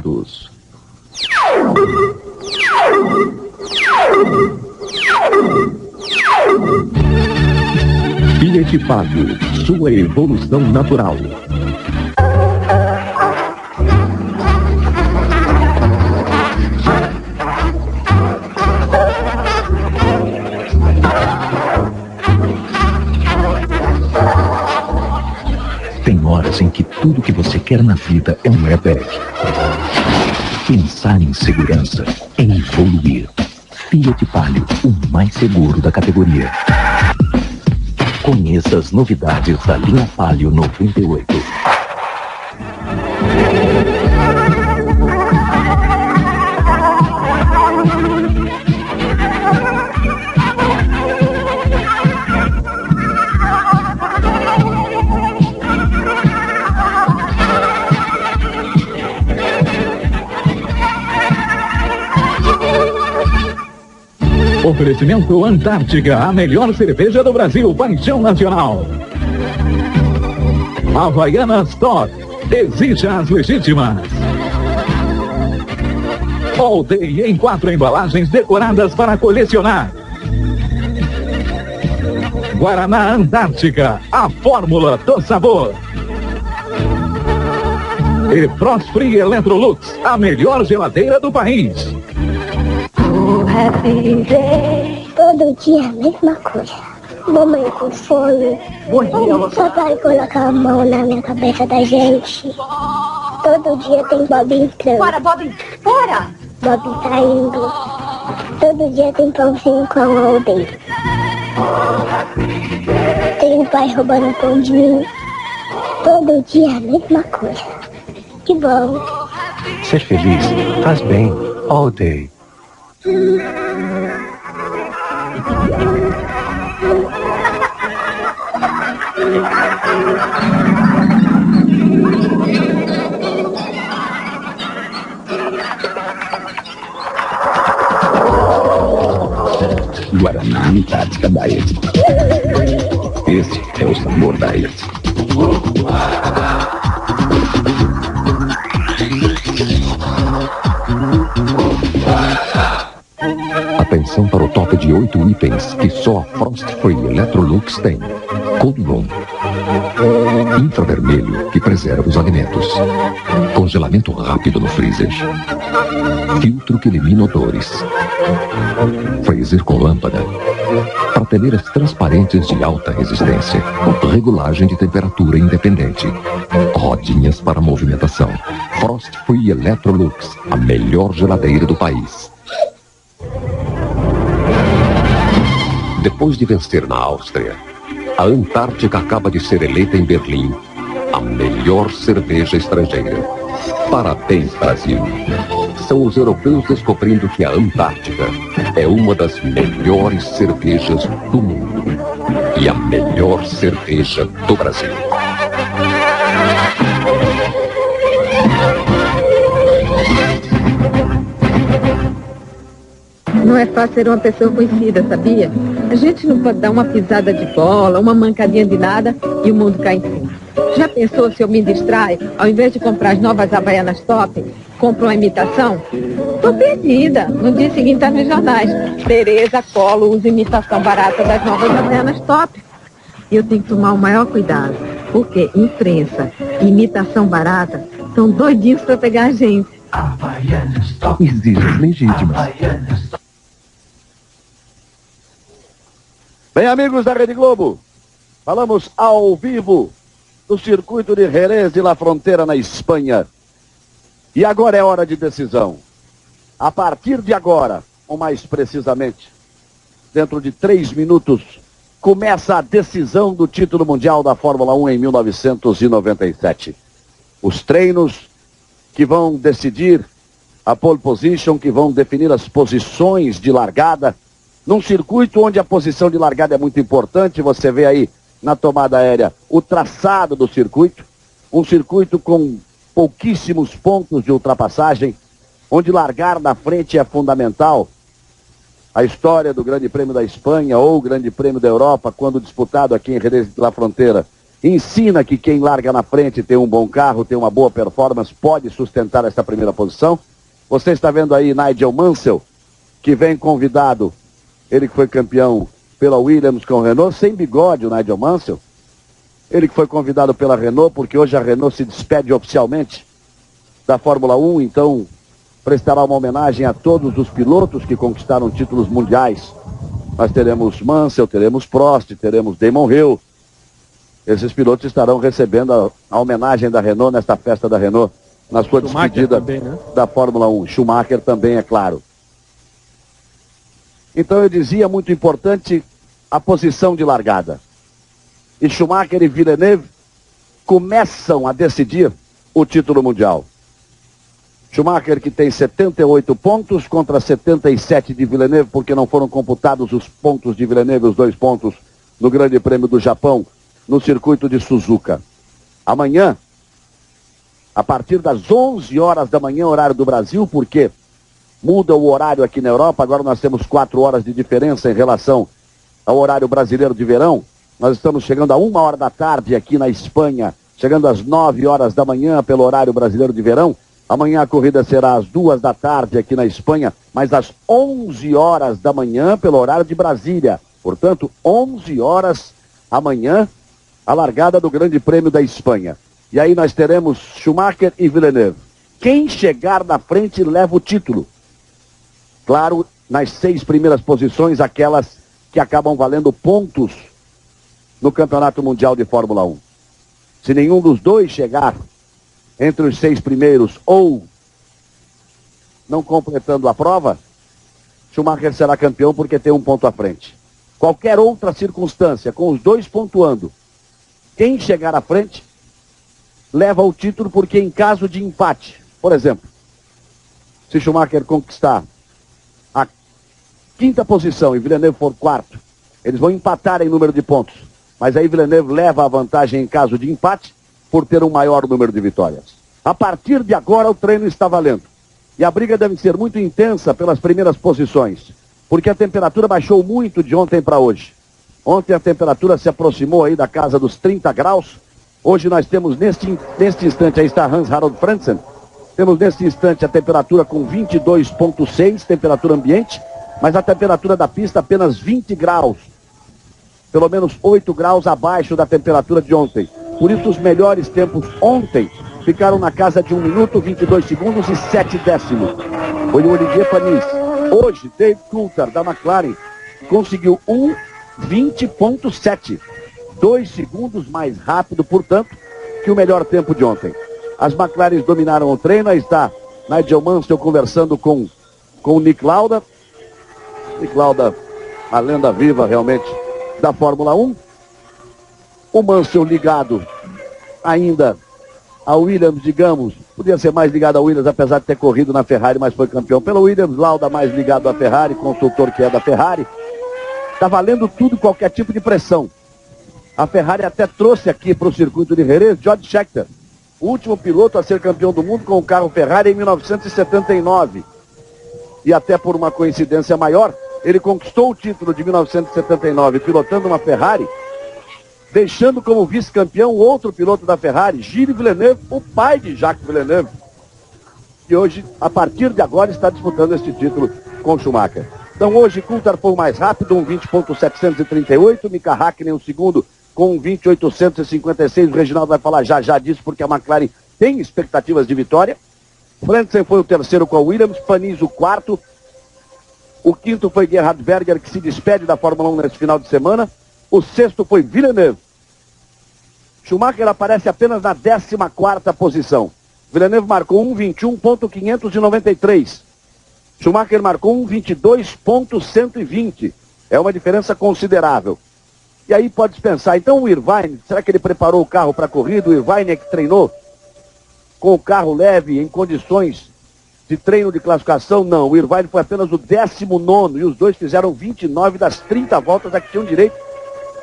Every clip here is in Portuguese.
segundos. Fiat Palio, sua evolução natural. Tem horas em que tudo que você quer na vida é um airbag. Pensar em segurança é evoluir. Fiat Palio, o mais seguro da categoria. Conheça as novidades da linha Palio 98. Oferecimento Antártica, a melhor cerveja do Brasil, paixão nacional. Havaianas Top, exija as legítimas. All Day em 4 embalagens decoradas para colecionar. Guaraná Antártica, a fórmula do sabor. E Frost Free Electrolux, a melhor geladeira do país. Happy day. Todo dia a mesma coisa. Mamãe com fome. Papai coloca a mão na minha cabeça da gente. Todo dia tem Bob entrando. Fora, Bob! Fora! Bob saindo. Todo dia tem pãozinho com a Alden. Tem o pai roubando pão de mim. Todo dia a mesma coisa. Que bom. Ser feliz faz bem. All Day. Guaraná Antártica Diet. Esse é o sabor Diet. Atenção para o top de 8 itens que só a Frost Free Electrolux tem. Cold Room, infravermelho que preserva os alimentos, congelamento rápido no freezer, filtro que elimina odores, freezer com lâmpada, prateleiras transparentes de alta resistência, regulagem de temperatura independente, rodinhas para movimentação. Frost Free Electrolux, a melhor geladeira do país. Depois de vencer na Áustria, a Antártica acaba de ser eleita em Berlim a melhor cerveja estrangeira. Parabéns, Brasil! São os europeus descobrindo que a Antártica é uma das melhores cervejas do mundo e a melhor cerveja do Brasil. Não é fácil ser uma pessoa conhecida, sabia? A gente não pode dar uma pisada de bola, uma mancadinha de nada e o mundo cai em cima. Já pensou se eu me distraio, ao invés de comprar as novas Havaianas Top, compro uma imitação? Tô perdida. No dia seguinte tá nos jornais. Tereza Colo usa imitação barata das novas Havaianas Top. E eu tenho que tomar o maior cuidado, porque imprensa e imitação barata estão doidinhos para pegar a gente. Exige as legítimas. Bem, amigos da Rede Globo, falamos ao vivo do circuito de Jerez de la Frontera, na Espanha. E agora é hora de decisão. A partir de agora, ou mais precisamente, dentro de 3 minutos, começa a decisão do título mundial da Fórmula 1 em 1997. Os treinos que vão decidir a pole position, que vão definir as posições de largada, num circuito onde a posição de largada é muito importante. Você vê aí na tomada aérea o traçado do circuito, um circuito com pouquíssimos pontos de ultrapassagem, onde largar na frente é fundamental. A história do Grande Prêmio da Espanha ou o Grande Prêmio da Europa, quando disputado aqui em Jerez de la Frontera, ensina que quem larga na frente tem um bom carro, tem uma boa performance, pode sustentar essa primeira posição. Você está vendo aí Nigel Mansell, que vem convidado, ele que foi campeão pela Williams com o Renault, sem bigode o Nigel Mansell. Ele que foi convidado pela Renault, porque hoje a Renault se despede oficialmente da Fórmula 1, então prestará uma homenagem a todos os pilotos que conquistaram títulos mundiais. Nós teremos Mansell, teremos Prost, teremos Damon Hill. Esses pilotos estarão recebendo a homenagem da Renault nesta festa da Renault, na sua despedida também, né? Da Fórmula 1. Schumacher também, é claro. Então eu dizia, muito importante, a posição de largada. E Schumacher e Villeneuve começam a decidir o título mundial. Schumacher, que tem 78 pontos contra 77 de Villeneuve, porque não foram computados os pontos de Villeneuve, os 2 pontos no Grande Prêmio do Japão, no circuito de Suzuka. Amanhã, a partir das 11 horas da manhã, horário do Brasil, porque muda o horário aqui na Europa, agora nós temos 4 horas de diferença em relação ao horário brasileiro de verão. Nós estamos chegando a 1 hora da tarde aqui na Espanha, chegando às 9 horas da manhã pelo horário brasileiro de verão. Amanhã a corrida será às 2 da tarde aqui na Espanha, mas às 11 horas da manhã pelo horário de Brasília. Portanto, 11 horas amanhã, a largada do Grande Prêmio da Espanha. E aí nós teremos Schumacher e Villeneuve. Quem chegar na frente leva o título. Claro, nas 6 primeiras posições, aquelas que acabam valendo pontos no Campeonato Mundial de Fórmula 1. Se nenhum dos dois chegar entre os 6 primeiros ou não completando a prova, Schumacher será campeão porque tem 1 ponto à frente. Qualquer outra circunstância, com os 2 pontuando, quem chegar à frente leva o título, porque em caso de empate, por exemplo, se Schumacher conquistar a 5ª posição e Villeneuve for 4º, eles vão empatar em número de pontos. Mas aí Villeneuve leva a vantagem em caso de empate por ter um maior número de vitórias. A partir de agora o treino está valendo. E a briga deve ser muito intensa pelas primeiras posições, porque a temperatura baixou muito de ontem para hoje. Ontem a temperatura se aproximou aí da casa dos 30 graus. Hoje nós temos neste instante, aí está Hans Harald Frentzen, temos neste instante a temperatura com 22,6, temperatura ambiente, mas a temperatura da pista apenas 20 graus. Pelo menos 8 graus abaixo da temperatura de ontem. Por isso os melhores tempos ontem ficaram na casa de 1 minuto, 22 segundos e 7 décimos. Foi o Olivier Panis. Hoje, Dave Coulthard da McLaren conseguiu 1:20.7. 2 segundos mais rápido, portanto, que o melhor tempo de ontem. As McLaren dominaram o treino. Aí está Nigel Mansell conversando com o Nick Lauda. Nick Lauda, a lenda viva realmente da Fórmula 1. O Mansell ligado ainda ao Williams, digamos, podia ser mais ligado ao Williams, apesar de ter corrido na Ferrari, mas foi campeão pela Williams. Lauda mais ligado à Ferrari, consultor que é da Ferrari. Está valendo tudo, qualquer tipo de pressão. A Ferrari até trouxe aqui para o circuito de Jerez George Scheckter, o último piloto a ser campeão do mundo com o carro Ferrari em 1979. E até por uma coincidência maior, ele conquistou o título de 1979 pilotando uma Ferrari, deixando como vice-campeão outro piloto da Ferrari, Gilles Villeneuve, o pai de Jacques Villeneuve, que hoje, a partir de agora, está disputando este título com Schumacher. Então hoje Coulthard foi o mais rápido, 1:20.738, Mika Hakkinen o segundo com 1:20.856, o Reginaldo vai falar já disso, porque a McLaren tem expectativas de vitória. Frentzen foi o terceiro com a Williams, Panis o 4º, o 5º foi Gerhard Berger, que se despede da Fórmula 1 nesse final de semana, o 6º foi Villeneuve. Schumacher aparece apenas na 14ª posição. Villeneuve marcou 1:21.593. Schumacher marcou 1:22.120. É uma diferença considerável. E aí pode pensar, então o Irvine, será que ele preparou o carro para a corrida? O Irvine é que treinou com o carro leve, em condições de treino de classificação? Não, o Irvine foi apenas o 19º, e os dois fizeram 29 das 30 voltas a que tinham direito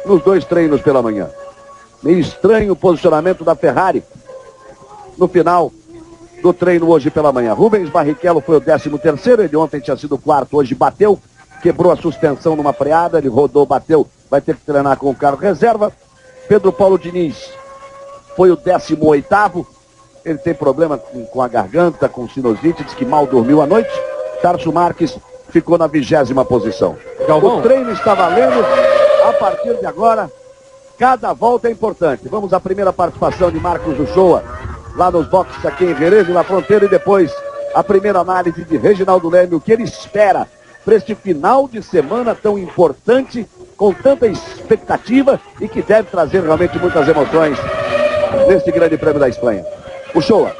nos 2 treinos pela manhã. Meio estranho o posicionamento da Ferrari no final do treino hoje pela manhã. Rubens Barrichello foi o 13º, ele ontem tinha sido o 4º, hoje bateu, quebrou a suspensão numa freada, ele rodou, bateu, vai ter que treinar com o carro reserva. Pedro Paulo Diniz foi o 18º. Ele tem problema com a garganta, com sinusite, diz que mal dormiu à noite. Tarso Marques ficou na 20ª posição. Galvão. O treino está valendo. A partir de agora, cada volta é importante. Vamos à primeira participação de Marcos Uchoa, lá nos boxes aqui em Jerez de La Fronteira, e depois a primeira análise de Reginaldo Leme, o que ele espera para este final de semana tão importante, com tanta expectativa e que deve trazer realmente muitas emoções neste grande prêmio da Espanha. Uchoa.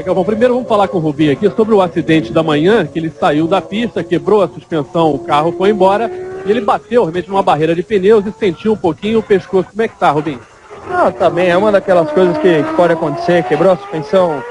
Galvão, primeiro vamos falar com o Rubinho aqui sobre o acidente da manhã, que ele saiu da pista, quebrou a suspensão, o carro foi embora, e ele bateu realmente numa barreira de pneus e sentiu um pouquinho o pescoço. Como é que tá, Rubinho? Não, também é uma daquelas coisas que pode acontecer. Quebrou a suspensão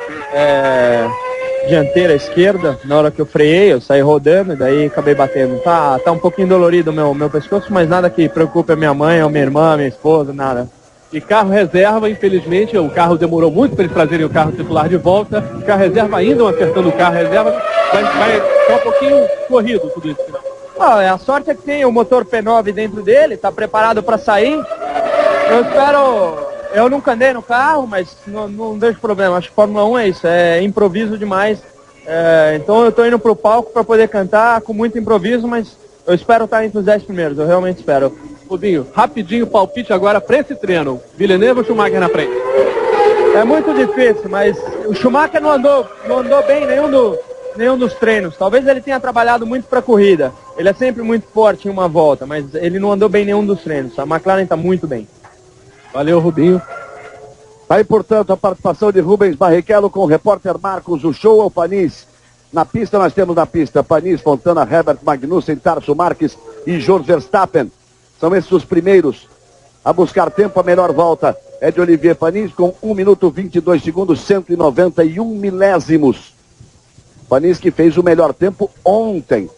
dianteira esquerda, na hora que eu freiei, eu saí rodando e daí acabei batendo. Tá um pouquinho dolorido o meu pescoço, mas nada que preocupe a minha mãe, ou minha irmã, minha esposa, nada. E carro reserva, infelizmente, o carro demorou muito para eles trazerem o carro titular de volta. O carro reserva ainda não acertando o carro reserva, vai ficar um pouquinho corrido tudo isso. A sorte é que tem o motor P9 dentro dele, tá preparado para sair. Eu nunca andei no carro, mas não vejo problema. Acho que Fórmula 1 é isso, é improviso demais. Então eu tô indo pro palco para poder cantar com muito improviso, mas eu espero estar entre os 10 primeiros, eu realmente espero. Rubinho, rapidinho palpite agora para esse treino. Villeneuve ou Schumacher na frente? É muito difícil, mas o Schumacher não andou bem nenhum dos treinos. Talvez ele tenha trabalhado muito para a corrida. Ele é sempre muito forte em uma volta, mas ele não andou bem nenhum dos treinos. A McLaren está muito bem. Valeu, Rubinho. Aí, portanto, a participação de Rubens Barrichello com o repórter Marcos Uchoa, o Panis. Na pista, nós temos Panis, Fontana, Herbert Magnussen, Tarso Marques e George Verstappen. São esses os primeiros a buscar tempo. A melhor volta é de Olivier Panis com 1 minuto 22 segundos, 191 milésimos. Panis que fez o melhor tempo ontem.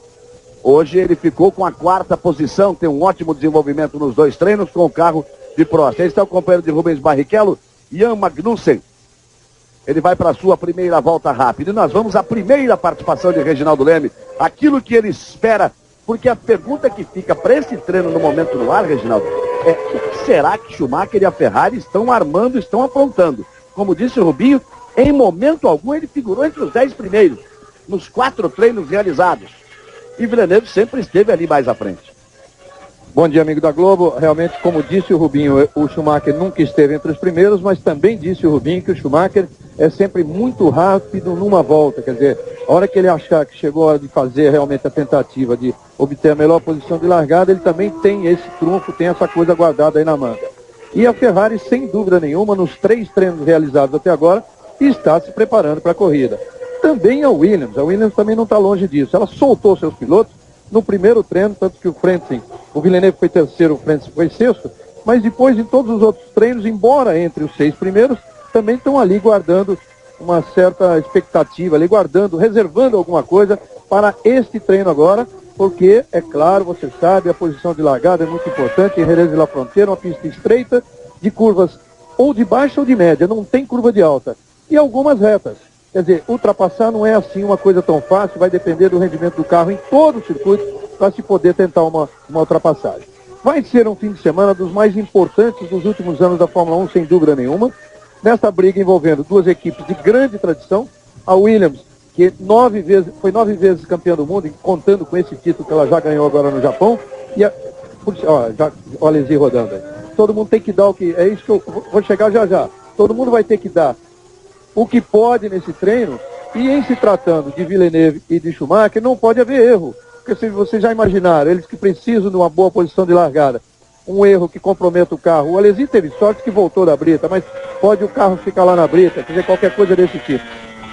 Hoje ele ficou com a 4ª posição, tem um ótimo desenvolvimento nos 2 treinos com o carro de Prost. Aí está o companheiro de Rubens Barrichello, Jan Magnussen. Ele vai para a sua primeira volta rápida. E nós vamos à primeira participação de Reginaldo Leme. Aquilo que ele espera, porque a pergunta que fica para esse treino no momento no ar, Reginaldo, é o que será que Schumacher e a Ferrari estão armando, estão aprontando? Como disse o Rubinho, em momento algum ele figurou entre os 10 primeiros, nos 4 treinos realizados. E Villeneuve sempre esteve ali mais à frente. Bom dia, amigo da Globo. Realmente, como disse o Rubinho, o Schumacher nunca esteve entre os primeiros, mas também disse o Rubinho que o Schumacher é sempre muito rápido numa volta. Quer dizer, a hora que ele achar que chegou a hora de fazer realmente a tentativa de obter a melhor posição de largada, ele também tem esse trunfo, tem essa coisa guardada aí na manga. E a Ferrari, sem dúvida nenhuma, nos 3 treinos realizados até agora, está se preparando para a corrida. Também a Williams também não está longe disso. Ela soltou seus pilotos no primeiro treino, tanto que o Villeneuve foi terceiro, o Frentzen foi sexto, mas depois em todos os outros treinos, embora entre os 6 primeiros, também estão ali guardando uma certa expectativa, ali reservando alguma coisa para este treino agora, porque, é claro, você sabe, a posição de largada é muito importante. Em Jerez de La Fronteira, uma pista estreita, de curvas ou de baixa ou de média, não tem curva de alta, e algumas retas. Quer dizer, ultrapassar não é assim uma coisa tão fácil, vai depender do rendimento do carro em todo o circuito para se poder tentar uma ultrapassagem. Vai ser um fim de semana dos mais importantes dos últimos anos da Fórmula 1, sem dúvida nenhuma, nessa briga envolvendo 2 equipes de grande tradição, a Williams, que foi 9 vezes campeã do mundo, contando com esse título que ela já ganhou agora no Japão, e olha a Lesi rodando aí. Todo mundo tem que dar o que, é isso que eu vou chegar já. Todo mundo vai ter que dar o que pode nesse treino, e em se tratando de Villeneuve e de Schumacher, não pode haver erro. Porque se vocês já imaginaram, eles que precisam de uma boa posição de largada, um erro que comprometa o carro. O Alesi teve sorte que voltou da brita, mas pode o carro ficar lá na brita, quer dizer, qualquer coisa desse tipo.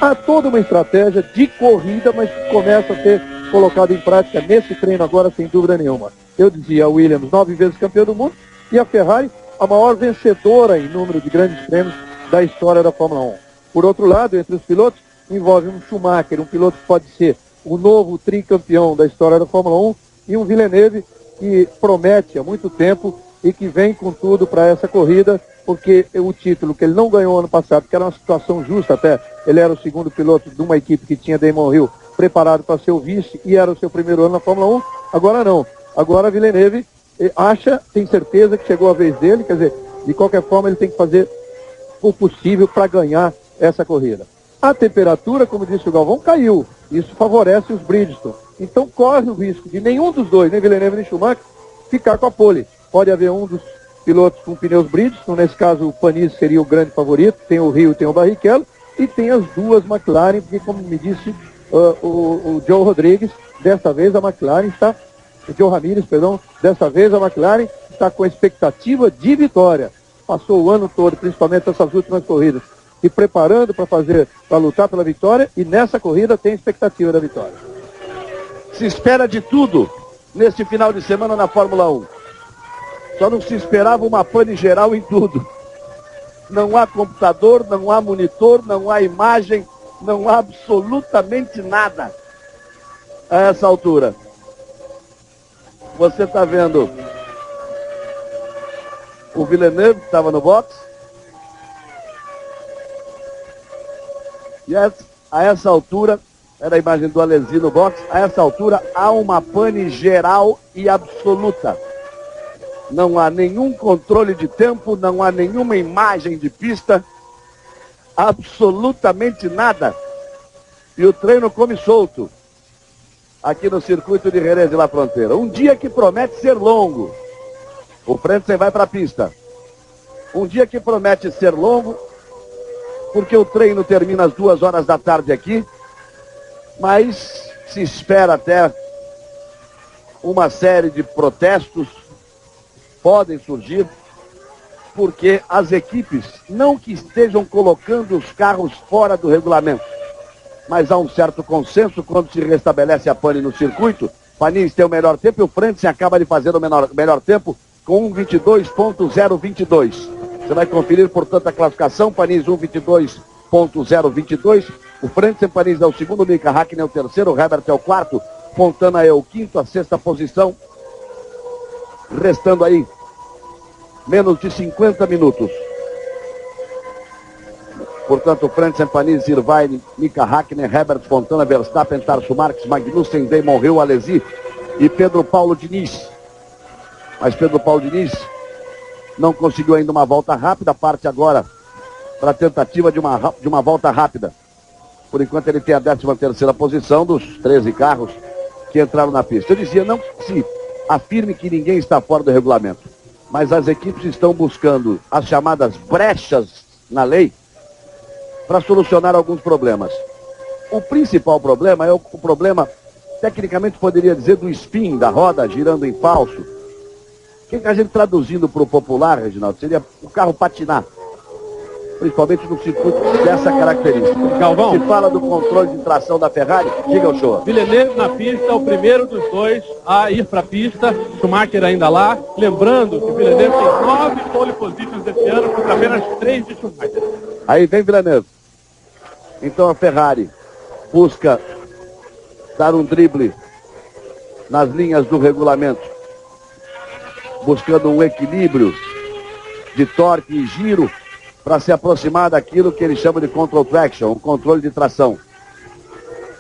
Há toda uma estratégia de corrida, mas que começa a ser colocada em prática nesse treino agora, sem dúvida nenhuma. Eu dizia, a Williams, 9 vezes campeã do mundo, e a Ferrari, a maior vencedora em número de grandes prêmios da história da Fórmula 1. Por outro lado, entre os pilotos, envolve um Schumacher, um piloto que pode ser o novo tricampeão da história da Fórmula 1, e um Villeneuve que promete há muito tempo e que vem com tudo para essa corrida, porque o título que ele não ganhou ano passado, que era uma situação justa até, ele era o 2º piloto de uma equipe que tinha Damon Hill preparado para ser o vice, e era o seu primeiro ano na Fórmula 1, agora não. Agora Villeneuve tem certeza que chegou a vez dele, quer dizer, De qualquer forma, ele tem que fazer o possível para ganhar essa corrida. A temperatura, como disse o Galvão, caiu. Isso favorece os Bridgestone. Então corre o risco de nenhum dos dois, nem Villeneuve nem Schumacher, ficar com a pole. Pode haver um dos pilotos com pneus Bridgestone, nesse caso o Panis seria o grande favorito, tem o Rio, tem o Barrichello, e tem as duas McLaren, porque como me disse o Joe Rodrigues, desta vez a McLaren está, o Joe Ramírez, perdão, desta vez a McLaren está com expectativa de vitória. Passou o ano todo, principalmente essas últimas corridas, se preparando para lutar pela vitória, e nessa corrida tem expectativa da vitória. Se espera de tudo neste final de semana na Fórmula 1. Só não se esperava uma pane geral em tudo. Não há computador, não há monitor, não há imagem, não há absolutamente nada a essa altura. Você está vendo o Villeneuve, que estava no box. E a essa altura, era a imagem do Alesi no box, a essa altura há uma pane geral e absoluta. Não há nenhum controle de tempo, não há nenhuma imagem de pista, absolutamente nada. E o treino come solto aqui no circuito de Jerez de la Frontera. Um dia que promete ser longo. O Frentzen vai para a pista. Um dia que promete ser longo, porque o treino termina às 2 horas da tarde aqui, mas se espera até uma série de protestos podem surgir, porque as equipes, não que estejam colocando os carros fora do regulamento, mas há um certo consenso quando se restabelece a pane no circuito. Panis tem o melhor tempo e o Frentzen acaba de fazer o melhor tempo com 1:22.022. Você vai conferir, portanto, a classificação. Panis 1:22.022. O Frentzen, Panis é o segundo, Mika Hakkinen é o terceiro, o Herbert é o quarto, Fontana é o quinto, a sexta posição. Restando aí menos de 50 minutos. Portanto, Frentzen, Panis, Irvine, Mika Hakkinen, Herbert, Fontana, Verstappen, Tarso Marques, Magnussen, Damon Hill, Alesi e Pedro Paulo Diniz. Mas Pedro Paulo Diniz não conseguiu ainda uma volta rápida, parte agora para a tentativa de uma volta rápida. Por enquanto ele tem a 13ª posição dos 13 carros que entraram na pista. Eu dizia, não se afirme que ninguém está fora do regulamento, mas as equipes estão buscando as chamadas brechas na lei para solucionar alguns problemas. O principal problema é o problema, tecnicamente poderia dizer, do spin, da roda girando em falso. O que a gente traduzindo para o popular, Reginaldo, seria o carro patinar, principalmente no circuito dessa característica. Galvão, se fala do controle de tração da Ferrari, diga o show. Villeneuve na pista, o primeiro dos dois a ir para a pista, Schumacher ainda lá. Lembrando que o Villeneuve tem 9 pole positions esse ano, contra apenas 3 de Schumacher. Aí vem Villeneuve. Então a Ferrari busca dar um drible nas linhas do regulamento, buscando um equilíbrio de torque e giro para se aproximar daquilo que eles chamam de control traction, um controle de tração.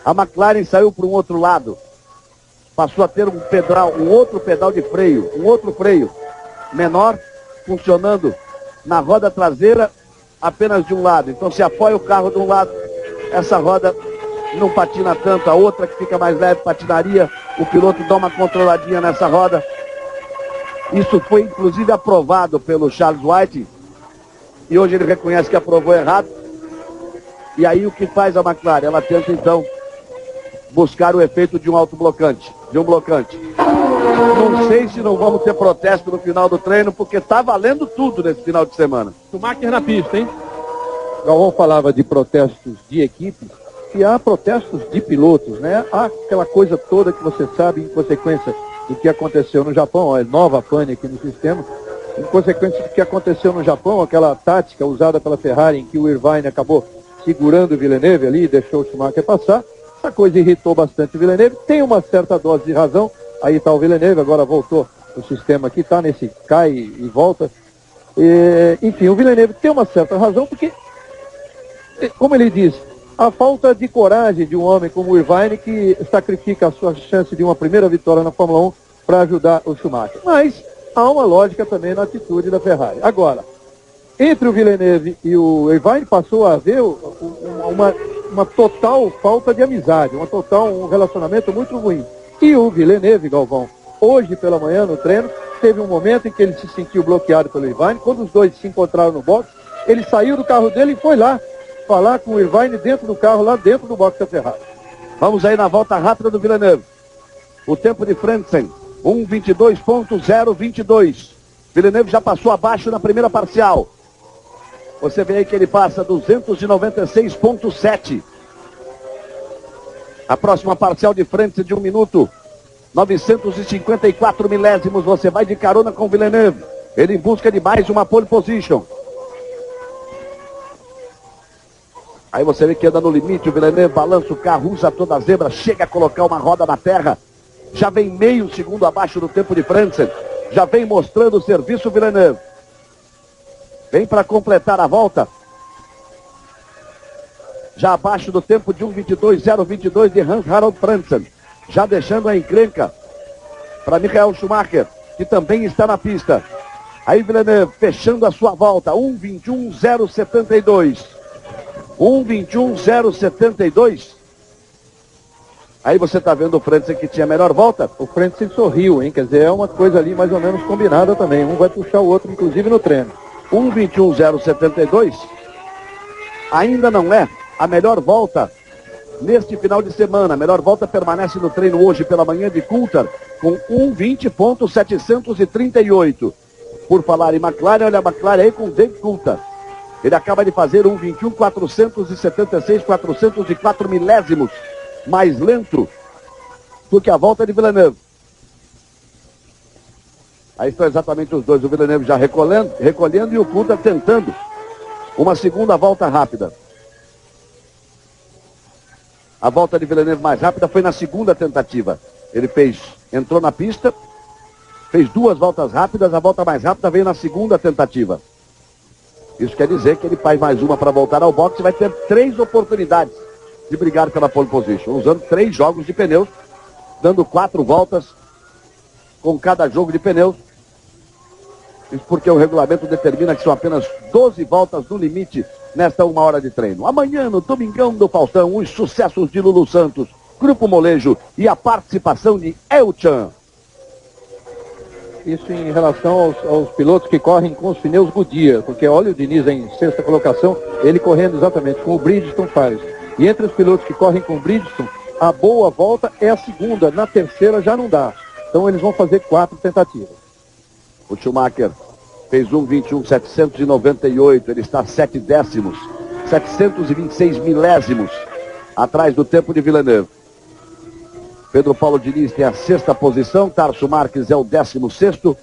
A McLaren saiu para um outro lado, passou a ter um outro pedal de freio, um outro freio menor, funcionando na roda traseira apenas de um lado. Então se apoia o carro de um lado, essa roda não patina tanto, a outra que fica mais leve patinaria, o piloto dá uma controladinha nessa roda. Isso foi inclusive aprovado pelo Charles White, e hoje ele reconhece que aprovou errado. E aí o que faz a McLaren? Ela tenta então buscar o efeito de um autoblocante, de um blocante. Não sei se não vamos ter protesto no final do treino, porque está valendo tudo nesse final de semana. Schumacher na pista, hein? Galvão falava de protestos de equipes, e há protestos de pilotos, né? Há aquela coisa toda que você sabe em consequência do que aconteceu no Japão, a nova pane aqui no sistema, em consequência do que aconteceu no Japão, aquela tática usada pela Ferrari em que o Irvine acabou segurando o Villeneuve ali e deixou o Schumacher passar. Essa coisa irritou bastante o Villeneuve, tem uma certa dose de razão. Aí está o Villeneuve, agora voltou o sistema aqui, está nesse cai e volta. Enfim, o Villeneuve tem uma certa razão, porque, como ele diz, a falta de coragem de um homem como o Irvine, que sacrifica a sua chance de uma primeira vitória na Fórmula 1 para ajudar o Schumacher. Mas há uma lógica também na atitude da Ferrari. Agora, Entre o Villeneuve e o Irvine passou a haver uma total falta de amizade, um relacionamento muito ruim. E o Villeneuve, Galvão, hoje pela manhã no treino, teve um momento em que ele se sentiu bloqueado pelo Irvine. Quando os dois se encontraram no boxe, ele saiu do carro dele e foi lá falar com o Irvine dentro do carro, lá dentro do boxe da Ferrari. Vamos aí na volta rápida do Villeneuve. O tempo de Frentzen, 1:22.022. Villeneuve já passou abaixo na primeira parcial. Você vê aí que ele passa 296.7. A próxima parcial de Frentzen de 1 minuto, 954 milésimos. Você vai de carona com o Villeneuve. Ele em busca de mais uma pole position. Aí você vê que anda no limite, o Villeneuve balança o carro, usa toda a zebra, chega a colocar uma roda na terra. Já vem meio segundo abaixo do tempo de Frentzen. Já vem mostrando o serviço Villeneuve. Vem para completar a volta. Já abaixo do tempo de 1:22.022 de Hans-Harald Frentzen. Já deixando a encrenca para Michael Schumacher, que também está na pista. Aí Villeneuve fechando a sua volta. 1:21.072. 1:21.072. Aí você está vendo o Frentzen que tinha a melhor volta. O Frentzen sorriu, hein? Quer dizer, é uma coisa ali mais ou menos combinada também. Um vai puxar o outro, inclusive no treino. 1:21.072 ainda não é a melhor volta neste final de semana. A melhor volta permanece no treino hoje pela manhã de Coulthard com 1:20.738. Por falar em McLaren, olha a McLaren aí com o Dave Coulthard. Ele acaba de fazer 1:21.476, 404 milésimos mais lento do que a volta de Villeneuve. Aí estão exatamente os dois, o Villeneuve já recolhendo e o Coulthard tentando uma segunda volta rápida. A volta de Villeneuve mais rápida foi na segunda tentativa. Ele entrou na pista, fez 2 voltas rápidas, a volta mais rápida veio na segunda tentativa. Isso quer dizer que ele faz mais uma para voltar ao boxe e vai ter 3 oportunidades de brigar pela pole position, usando 3 jogos de pneus, dando 4 voltas com cada jogo de pneus. Isso porque o regulamento determina que são apenas 12 voltas no limite nesta 1 hora de treino. Amanhã, no Domingão do Faustão, os sucessos de Lulu Santos, Grupo Molejo e a participação de El-Chan. Isso em relação aos pilotos que correm com os pneus Goodyear, porque olha o Diniz em 6ª colocação, ele correndo exatamente com o Bridgestone Firestone. E entre os pilotos que correm com o Bridgestone, a boa volta é a segunda, na terceira já não dá. Então eles vão fazer 4 tentativas. O Schumacher fez 1:21.798, ele está 7 décimos, 726 milésimos atrás do tempo de Villeneuve. Pedro Paulo Diniz tem a 6ª posição, Tarso Marques é o 16º,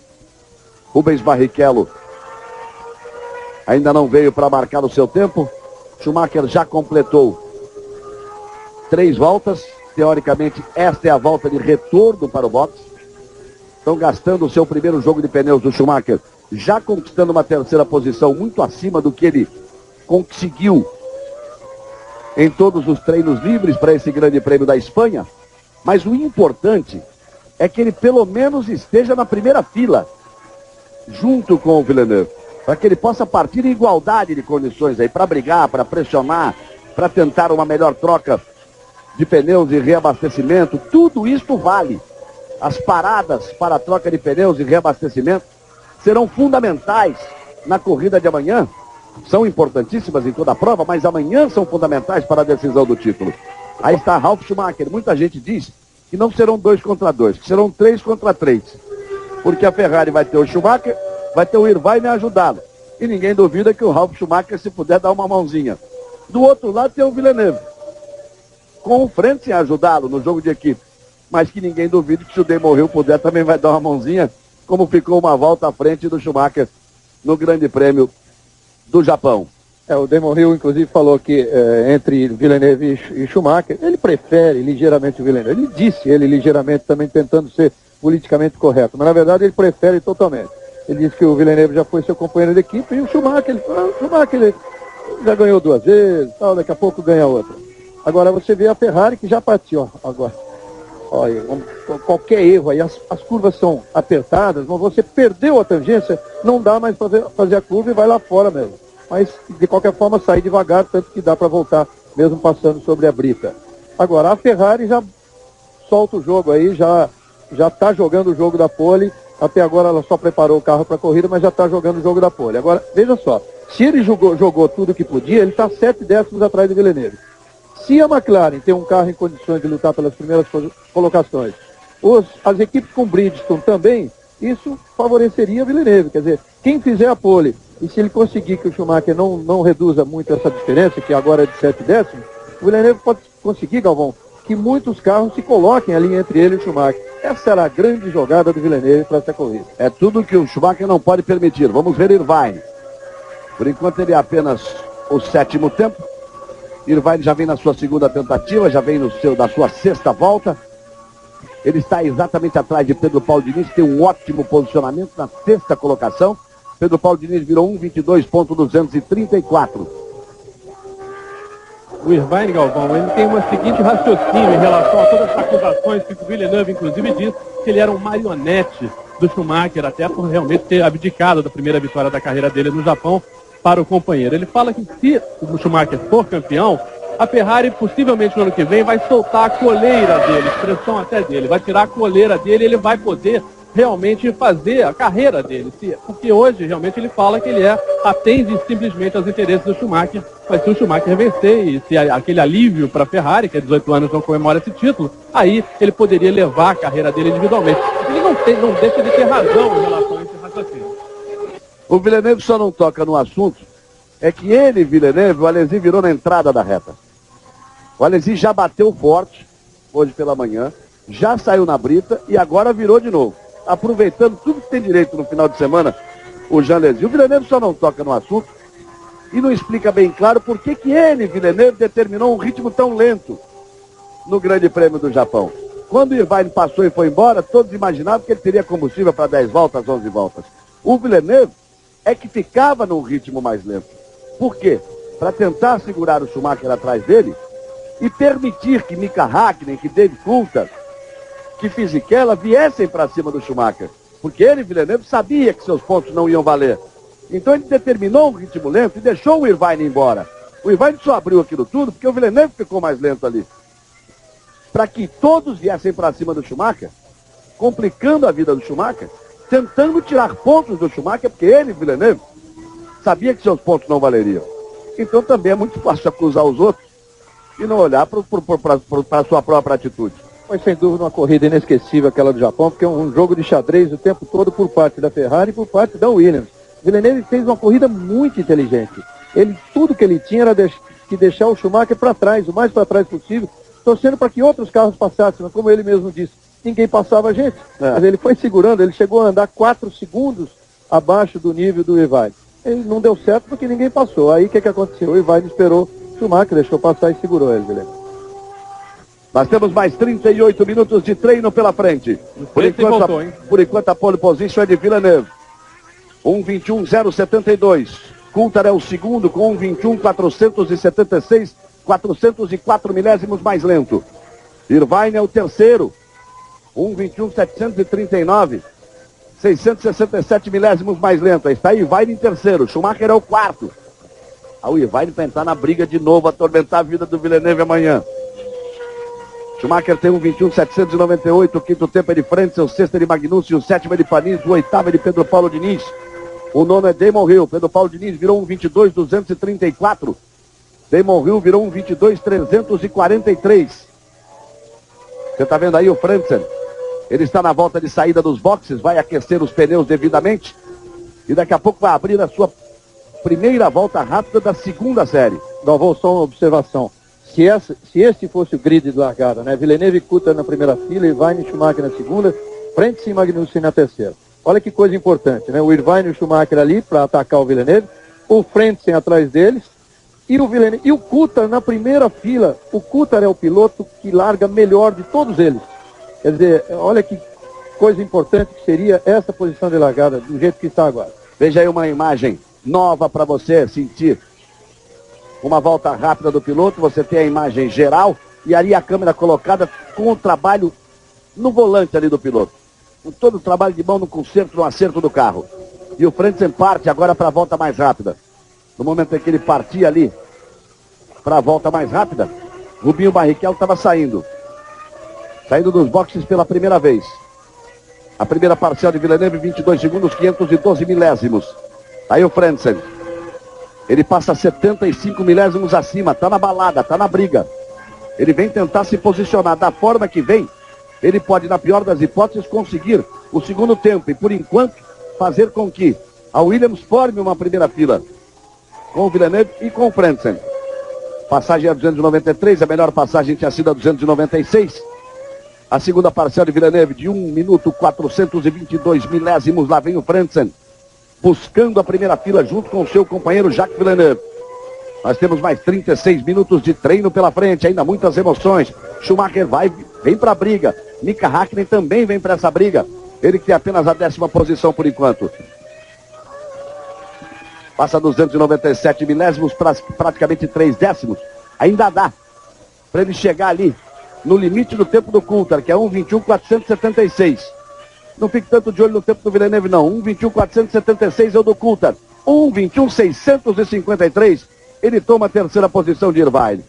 Rubens Barrichello ainda não veio para marcar o seu tempo. Schumacher já completou 3 voltas, teoricamente esta é a volta de retorno para o boxe. Estão gastando o seu primeiro jogo de pneus do Schumacher, já conquistando uma 3ª posição muito acima do que ele conseguiu em todos os treinos livres para esse grande prêmio da Espanha. Mas o importante é que ele pelo menos esteja na primeira fila, junto com o Villeneuve, para que ele possa partir em igualdade de condições aí, para brigar, para pressionar, para tentar uma melhor troca de pneus e reabastecimento. Tudo isso vale. As paradas para a troca de pneus e reabastecimento serão fundamentais na corrida de amanhã. São importantíssimas em toda a prova, mas amanhã são fundamentais para a decisão do título. Aí está Ralf Schumacher. Muita gente diz que não serão 2 contra 2, que serão 3 contra 3. Porque a Ferrari vai ter o Schumacher, vai ter o Irvine ajudá-lo. E ninguém duvida que o Ralf Schumacher, se puder, dar uma mãozinha. Do outro lado tem o Villeneuve, com o Frentzen ajudá-lo no jogo de equipe. Mas que ninguém duvide que se o Demorhill puder, também vai dar uma mãozinha, como ficou uma volta à frente do Schumacher no Grande Prêmio do Japão. O Demorhill, inclusive, falou que entre Villeneuve e Schumacher, ele prefere ligeiramente o Villeneuve. Ele disse ligeiramente, também tentando ser politicamente correto, mas na verdade ele prefere totalmente. Ele disse que o Villeneuve já foi seu companheiro de equipe, e o Schumacher, ele já ganhou 2 vezes, daqui a pouco ganha outra. Agora você vê a Ferrari que já partiu, agora. olha, qualquer erro aí, as curvas são apertadas, mas você perdeu a tangência, não dá mais para fazer a curva e vai lá fora mesmo. Mas, de qualquer forma, sair devagar, tanto que dá para voltar, mesmo passando sobre a brita. Agora, a Ferrari já solta o jogo aí, já está jogando o jogo da pole. Até agora ela só preparou o carro para a corrida, mas já está jogando o jogo da pole. Agora, veja só, se ele jogou tudo que podia, ele está 7 décimos atrás do Villeneuve. Se a McLaren tem um carro em condições de lutar pelas primeiras colocações, as equipes com Bridgestone também, isso favoreceria o Villeneuve. Quer dizer, quem fizer a pole, e se ele conseguir que o Schumacher não reduza muito essa diferença, que agora é de 7 décimos, o Villeneuve pode conseguir, Galvão, que muitos carros se coloquem ali entre ele e o Schumacher. Essa era a grande jogada do Villeneuve para essa corrida. É tudo que o Schumacher não pode permitir. Vamos ver Irvine. Por enquanto ele é apenas o 7º tempo. Irvine já vem na sua 2ª tentativa, já vem da sua 6ª volta. Ele está exatamente atrás de Pedro Paulo Diniz, que tem um ótimo posicionamento na 6ª colocação. Pedro Paulo Diniz virou 1:22.234. O Irvine, Galvão, ele tem uma seguinte raciocínio em relação a todas as acusações que o Villeneuve, inclusive, disse que ele era um marionete do Schumacher, até por realmente ter abdicado da primeira vitória da carreira dele no Japão para o companheiro. Ele fala que se o Schumacher for campeão, a Ferrari possivelmente no ano que vem vai soltar a coleira dele, expressão até dele, vai tirar a coleira dele e ele vai poder realmente fazer a carreira dele, porque hoje realmente ele fala que ele atende simplesmente aos interesses do Schumacher, mas se o Schumacher vencer e se aquele alívio para a Ferrari, que há 18 anos não comemora esse título, aí ele poderia levar a carreira dele individualmente. Ele não deixa de ter razão em relação a esse raciocínio. O Villeneuve só não toca no assunto, é que ele, Villeneuve, o Alesi virou na entrada da reta. O Alesi já bateu forte, hoje pela manhã, já saiu na brita e agora virou de novo. Aproveitando tudo que tem direito no final de semana, o Jean Alesi. O Villeneuve só não toca no assunto e não explica bem claro por que ele, Villeneuve, determinou um ritmo tão lento no Grande Prêmio do Japão. Quando o Irvine passou e foi embora, todos imaginavam que ele teria combustível para 10 voltas, 11 voltas. O Villeneuve é que ficava num ritmo mais lento. Por quê? Para tentar segurar o Schumacher atrás dele e permitir que Mika Hakkinen, que Dave Coulthard, que Fisichella viessem para cima do Schumacher. Porque ele, Villeneuve, sabia que seus pontos não iam valer. Então ele determinou um ritmo lento e deixou o Irvine embora. O Irvine só abriu aquilo tudo porque o Villeneuve ficou mais lento ali. Para que todos viessem para cima do Schumacher, complicando a vida do Schumacher, tentando tirar pontos do Schumacher, porque ele, Villeneuve, sabia que seus pontos não valeriam. Então também é muito fácil acusar os outros e não olhar para a sua própria atitude. Foi sem dúvida uma corrida inesquecível aquela do Japão, porque é um jogo de xadrez o tempo todo por parte da Ferrari e por parte da Williams. Villeneuve fez uma corrida muito inteligente. Tudo que ele tinha era que deixar o Schumacher para trás, o mais para trás possível, torcendo para que outros carros passassem, mas como ele mesmo disse, ninguém passava a gente. Mas ele foi segurando, ele chegou a andar 4 segundos abaixo do nível do Irvine. Ele não deu certo porque ninguém passou. Aí o que aconteceu? O Irvine esperou o Schumacher, deixou passar e segurou ele, Villeneuve. Nós temos mais 38 minutos de treino pela frente. Por enquanto a pole position é de Villeneuve. 1:21.072. Coulthard é o segundo com 1:21.476, 404 milésimos mais lento. Irvine é o terceiro. 1:21.739, 667 milésimos mais lento. Aí está Irvine em terceiro. Schumacher é o quarto. O Irvine vai entrar na briga de novo, atormentar a vida do Villeneuve amanhã. Schumacher tem 1:21.798, o quinto tempo é de frente, o sexto é de Magnussen, o sétimo é de Panis, o oitavo é de Pedro Paulo Diniz. O nono é Damon Hill. Pedro Paulo Diniz virou 1:22.234. Damon Hill virou 1:22.343. Você está vendo aí o Frentzen? Ele está na volta de saída dos boxes, vai aquecer os pneus devidamente e daqui a pouco vai abrir a sua primeira volta rápida da segunda série. Galvão, só uma observação. Se esse fosse o grid de largada, né? Villeneuve e Coulthard na primeira fila, Irvine e Schumacher na segunda, Frentzen e Magnussen na terceira. Olha que coisa importante, né? O Irvine e o Schumacher ali para atacar o Villeneuve, o Frentzen atrás deles e o Villeneuve e o Coulthard na primeira fila. O Coulthard é o piloto que larga melhor de todos eles. Quer dizer, olha que coisa importante que seria essa posição de largada do jeito que está agora. Veja aí uma imagem nova para você sentir. Uma volta rápida do piloto, você tem a imagem geral e ali a câmera colocada com um trabalho no volante ali do piloto. Com todo o trabalho de mão no conserto, no acerto do carro. E o Frentzen parte agora para a volta mais rápida. No momento em que ele partia ali para a volta mais rápida, Rubinho Barrichello estava saindo dos boxes pela primeira vez. A primeira parcial de Villeneuve, 22 segundos, 512 milésimos. Aí o Frentzen. Ele passa 75 milésimos acima, tá na balada, tá na briga. Ele vem tentar se posicionar da forma que vem. Ele pode, na pior das hipóteses, conseguir o segundo tempo. E, por enquanto, fazer com que a Williams forme uma primeira fila com o Villeneuve e com o Frentzen. Passagem a 293, a melhor passagem tinha sido a 296. A segunda parcial de Villeneuve de 1 minuto 422 milésimos. Lá vem o Frentzen, buscando a primeira fila junto com o seu companheiro Jacques Villeneuve. Nós temos mais 36 minutos de treino pela frente, ainda muitas emoções. Schumacher vem para a briga. Mika Häkkinen também vem para essa briga. Ele que tem apenas a 10ª posição por enquanto. Passa 297 milésimos, praticamente 3 décimos. Ainda dá para ele chegar ali no limite do tempo do Coulthard, que é 1:21.476. Não fique tanto de olho no tempo do Villeneuve, não. 1:21.476 é o do Coulthard. 1:21.653. Ele toma a 3ª posição de Irvine.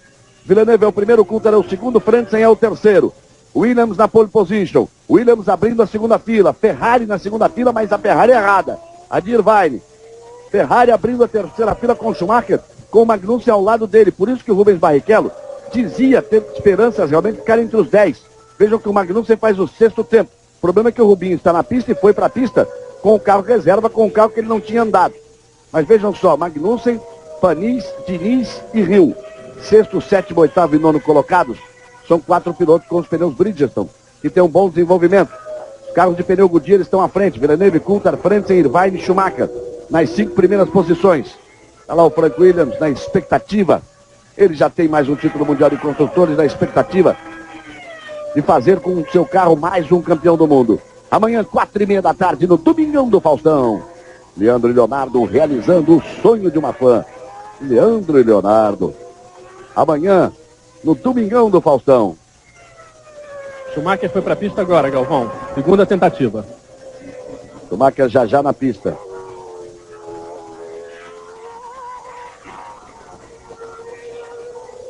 Villeneuve é o primeiro, Coulthard é o segundo, Frentzen é o terceiro. Williams na pole position. Williams abrindo a segunda fila. Ferrari na segunda fila, mas a Ferrari errada. A de Irvine. Ferrari abrindo a 3ª fila com Schumacher, com o Magnussen ao lado dele. Por isso que o Rubens Barrichello dizia ter esperanças realmente de ficar entre os 10. Vejam que o Magnussen faz o 6º tempo. O problema é que o Rubinho está na pista e foi para a pista com o carro reserva, com o carro que ele não tinha andado. Mas vejam só, Magnussen, Panis, Diniz e Hill. 6º, 7º, 8º e 9º colocados. São 4 pilotos com os pneus Bridgestone, que tem um bom desenvolvimento. Os carros de pneu Goodyear estão à frente. Villeneuve, Coulthard, Frentzen, Irvine e Schumacher nas 5 primeiras posições. Está lá o Frank Williams na expectativa. Ele já tem mais um título mundial de construtores, na expectativa de fazer com o seu carro mais um campeão do mundo. Amanhã, 4:30 da tarde, no Domingão do Faustão. Leandro e Leonardo realizando o sonho de uma fã. Leandro e Leonardo. Amanhã, no Domingão do Faustão. Schumacher foi para a pista agora, Galvão. Segunda tentativa. Schumacher já na pista.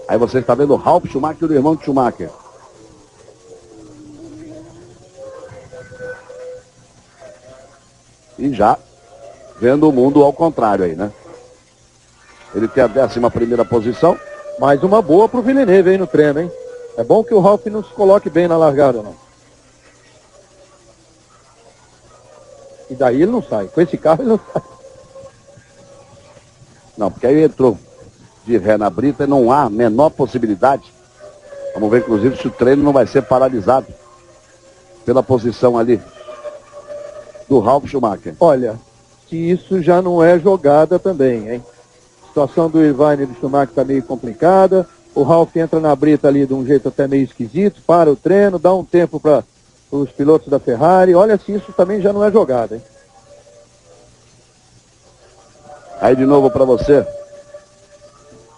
Aí você está vendo o Ralf Schumacher, o irmão de Schumacher. E já vendo o mundo ao contrário aí, né? Ele tem a 11ª posição. Mais uma boa pro Villeneuve aí no treino, hein? É bom que o Ralf não se coloque bem na largada, não. E daí ele não sai. Com esse carro ele não sai. Não, porque aí entrou de ré na brita e não há a menor possibilidade. Vamos ver, inclusive, se o treino não vai ser paralisado pela posição ali do Ralf Schumacher. Olha, se isso já não é jogada também, hein? A situação do Irvine e do Schumacher está meio complicada. O Ralf entra na brita ali de um jeito até meio esquisito, para o treino, dá um tempo para os pilotos da Ferrari. Olha se isso também já não é jogada, hein? Aí de novo para você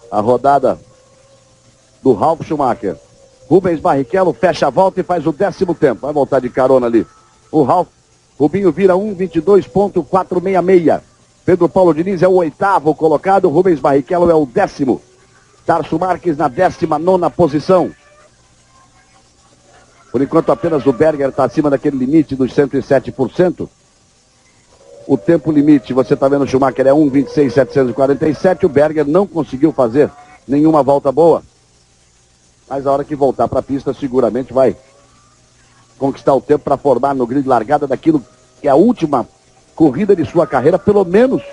a rodada do Ralf Schumacher. Rubens Barrichello fecha a volta e faz o 10º tempo. Vai voltar de carona ali. O Rubinho vira 1:22.466. Pedro Paulo Diniz é o 8º colocado. Rubens Barrichello é o 10º. Tarso Marques na 19ª posição. Por enquanto apenas o Berger está acima daquele limite dos 107%. O tempo limite, você está vendo o Schumacher é 1:26.747. O Berger não conseguiu fazer nenhuma volta boa. Mas a hora que voltar para a pista, seguramente vai conquistar o tempo para formar no grid largada daquilo que é a última corrida de sua carreira, pelo menos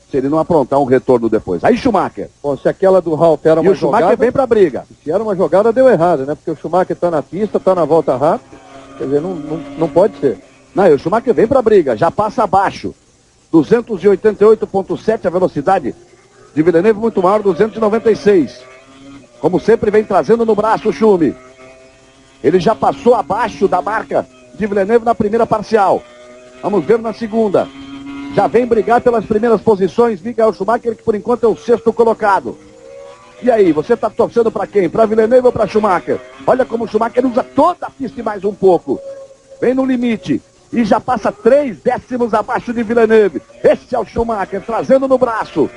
se ele não aprontar um retorno depois. Aí Schumacher. Bom, se aquela do Ralf era uma jogada... E o Schumacher vem para a briga. Se era uma jogada, deu errado, né? Porque o Schumacher está na pista, está na volta rápida. Quer dizer, não pode ser. Não, o Schumacher vem para a briga, já passa abaixo. 288.7 a velocidade de Villeneuve, muito maior, 296. Como sempre vem trazendo no braço o Schumi. Ele já passou abaixo da marca de Villeneuve na primeira parcial. Vamos ver na segunda. Já vem brigar pelas primeiras posições Michael Schumacher, que por enquanto é o 6º colocado. E aí, você está torcendo para quem? Para Villeneuve ou para Schumacher? Olha como o Schumacher usa toda a pista e mais um pouco. Vem no limite e já passa 3 décimos abaixo de Villeneuve. Esse é o Schumacher, trazendo no braço.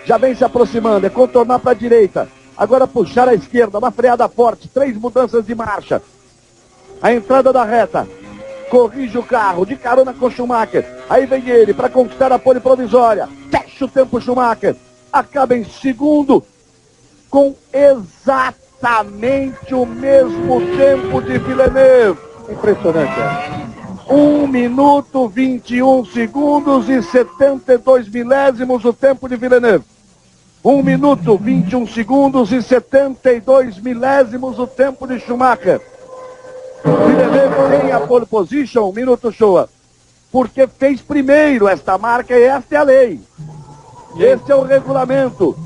Já vem se aproximando, é contornar para a direita. Agora puxar à esquerda, uma freada forte, 3 mudanças de marcha. A entrada da reta. Corrige o carro, de carona com Schumacher. Aí vem ele para conquistar a pole provisória. Fecha o tempo Schumacher. Acaba em segundo com exatamente o mesmo tempo de Villeneuve. Impressionante, 1 minuto, 21 segundos e 72 milésimos o tempo de Villeneuve. 1 minuto, 21 segundos e 72 milésimos o tempo de Schumacher. Villeneuve tem a pole position, minuto show, porque fez primeiro esta marca e esta é a lei. Este é o regulamento.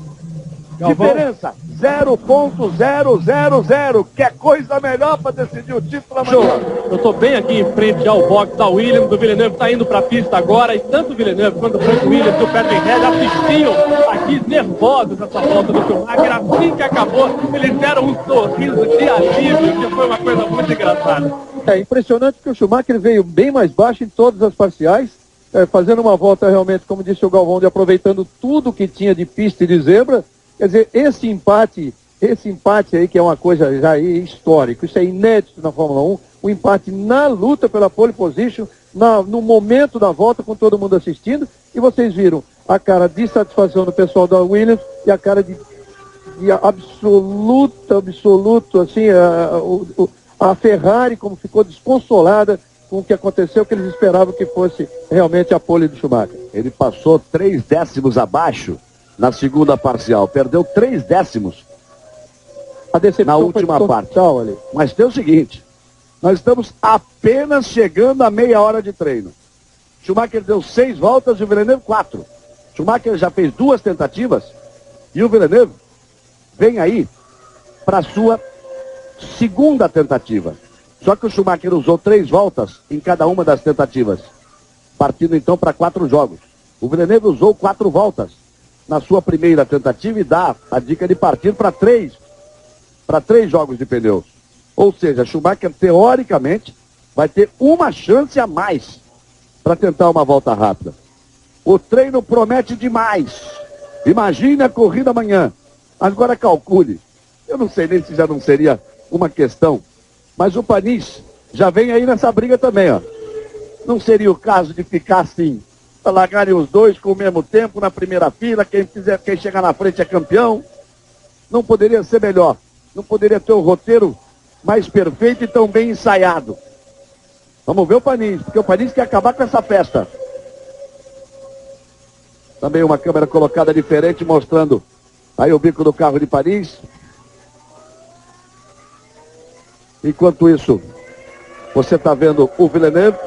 Diferença 0.000. Quer coisa melhor para decidir o título amanhã? Eu estou bem aqui em frente ao box da Williams. O Villeneuve está indo para a pista agora. E tanto o Villeneuve quanto o Frank Williams e o Patrick Head assistiam aqui nervosos essa volta do Schumacher. Assim que acabou, eles deram um sorriso de alívio, que foi uma coisa muito engraçada. É impressionante que o Schumacher veio bem mais baixo em todas as parciais, fazendo uma volta realmente, como disse o Galvão, de aproveitando tudo que tinha de pista e de zebra. Quer dizer, esse empate aí, que é uma coisa já histórica, isso é inédito na Fórmula 1, o empate na luta pela pole position, no momento da volta, com todo mundo assistindo, e vocês viram a cara de satisfação do pessoal da Williams e a cara de absoluto, assim, a Ferrari como ficou desconsolada com o que aconteceu, que eles esperavam que fosse realmente a pole do Schumacher. Ele passou 3 décimos abaixo na segunda parcial, perdeu 3 décimos na última parte. Ali. Mas tem o seguinte, nós estamos apenas chegando a meia hora de treino. Schumacher deu 6 voltas e o Villeneuve 4. Schumacher já fez 2 tentativas e o Villeneuve vem aí para a sua segunda tentativa. Só que o Schumacher usou 3 voltas em cada uma das tentativas, partindo então para 4 jogos. O Villeneuve usou 4 voltas na sua primeira tentativa e dá a dica de partir para 3 jogos de pneus. Ou seja, Schumacher teoricamente vai ter uma chance a mais para tentar uma volta rápida. O treino promete demais. Imagine a corrida amanhã. Agora calcule. Eu não sei nem se já não seria uma questão, mas o Panis já vem aí nessa briga também, ó. Não seria o caso de ficar assim, para largarem os dois com o mesmo tempo na primeira fila, quem chegar na frente é campeão? Não poderia ser melhor. Não poderia ter um roteiro mais perfeito e tão bem ensaiado. Vamos ver o Panis, porque o Panis quer acabar com essa festa. Também uma câmera colocada diferente, mostrando aí o bico do carro de Paris. Enquanto isso, você está vendo o Villeneuve.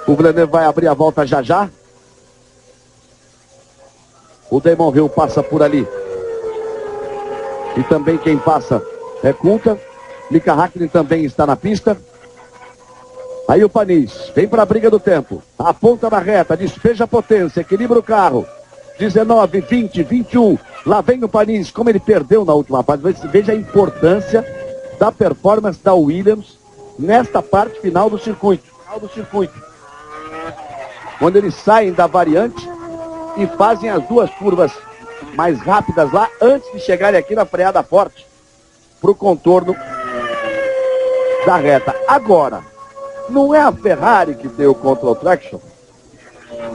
O Villeneuve vai abrir a volta já já. O Damon Hill passa por ali. E também quem passa é Kuka. Mika Häkkinen também está na pista. Aí o Panis vem para a briga do tempo. Aponta na reta, despeja a potência, equilibra o carro. 19, 20, 21. Lá vem o Panis, como ele perdeu na última fase. Veja a importância da performance da Williams nesta parte final do circuito. Quando eles saem da variante e fazem as 2 curvas mais rápidas lá, antes de chegarem aqui na freada forte, para o contorno da reta. Agora, não é a Ferrari que deu o control traction?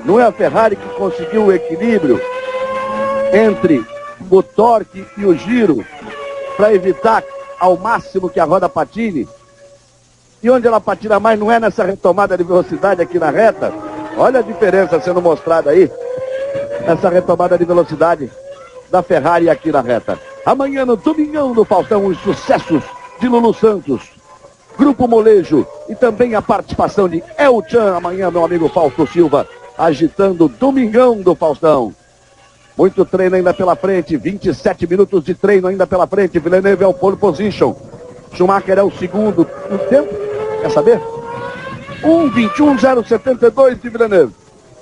Não é a Ferrari que conseguiu o equilíbrio entre o torque e o giro para evitar ao máximo que a roda patine? E onde ela patina mais não é nessa retomada de velocidade aqui na reta? Olha a diferença sendo mostrada aí, essa retomada de velocidade da Ferrari aqui na reta. Amanhã no Domingão do Faustão, os sucessos de Lulu Santos, Grupo Molejo e também a participação de El Chan. Amanhã meu amigo Fausto Silva agitando o Domingão do Faustão. Muito treino ainda pela frente, 27 minutos de treino ainda pela frente. Villeneuve é o pole position, Schumacher é o segundo. O tempo, quer saber? 1:21.072 de Villeneuve,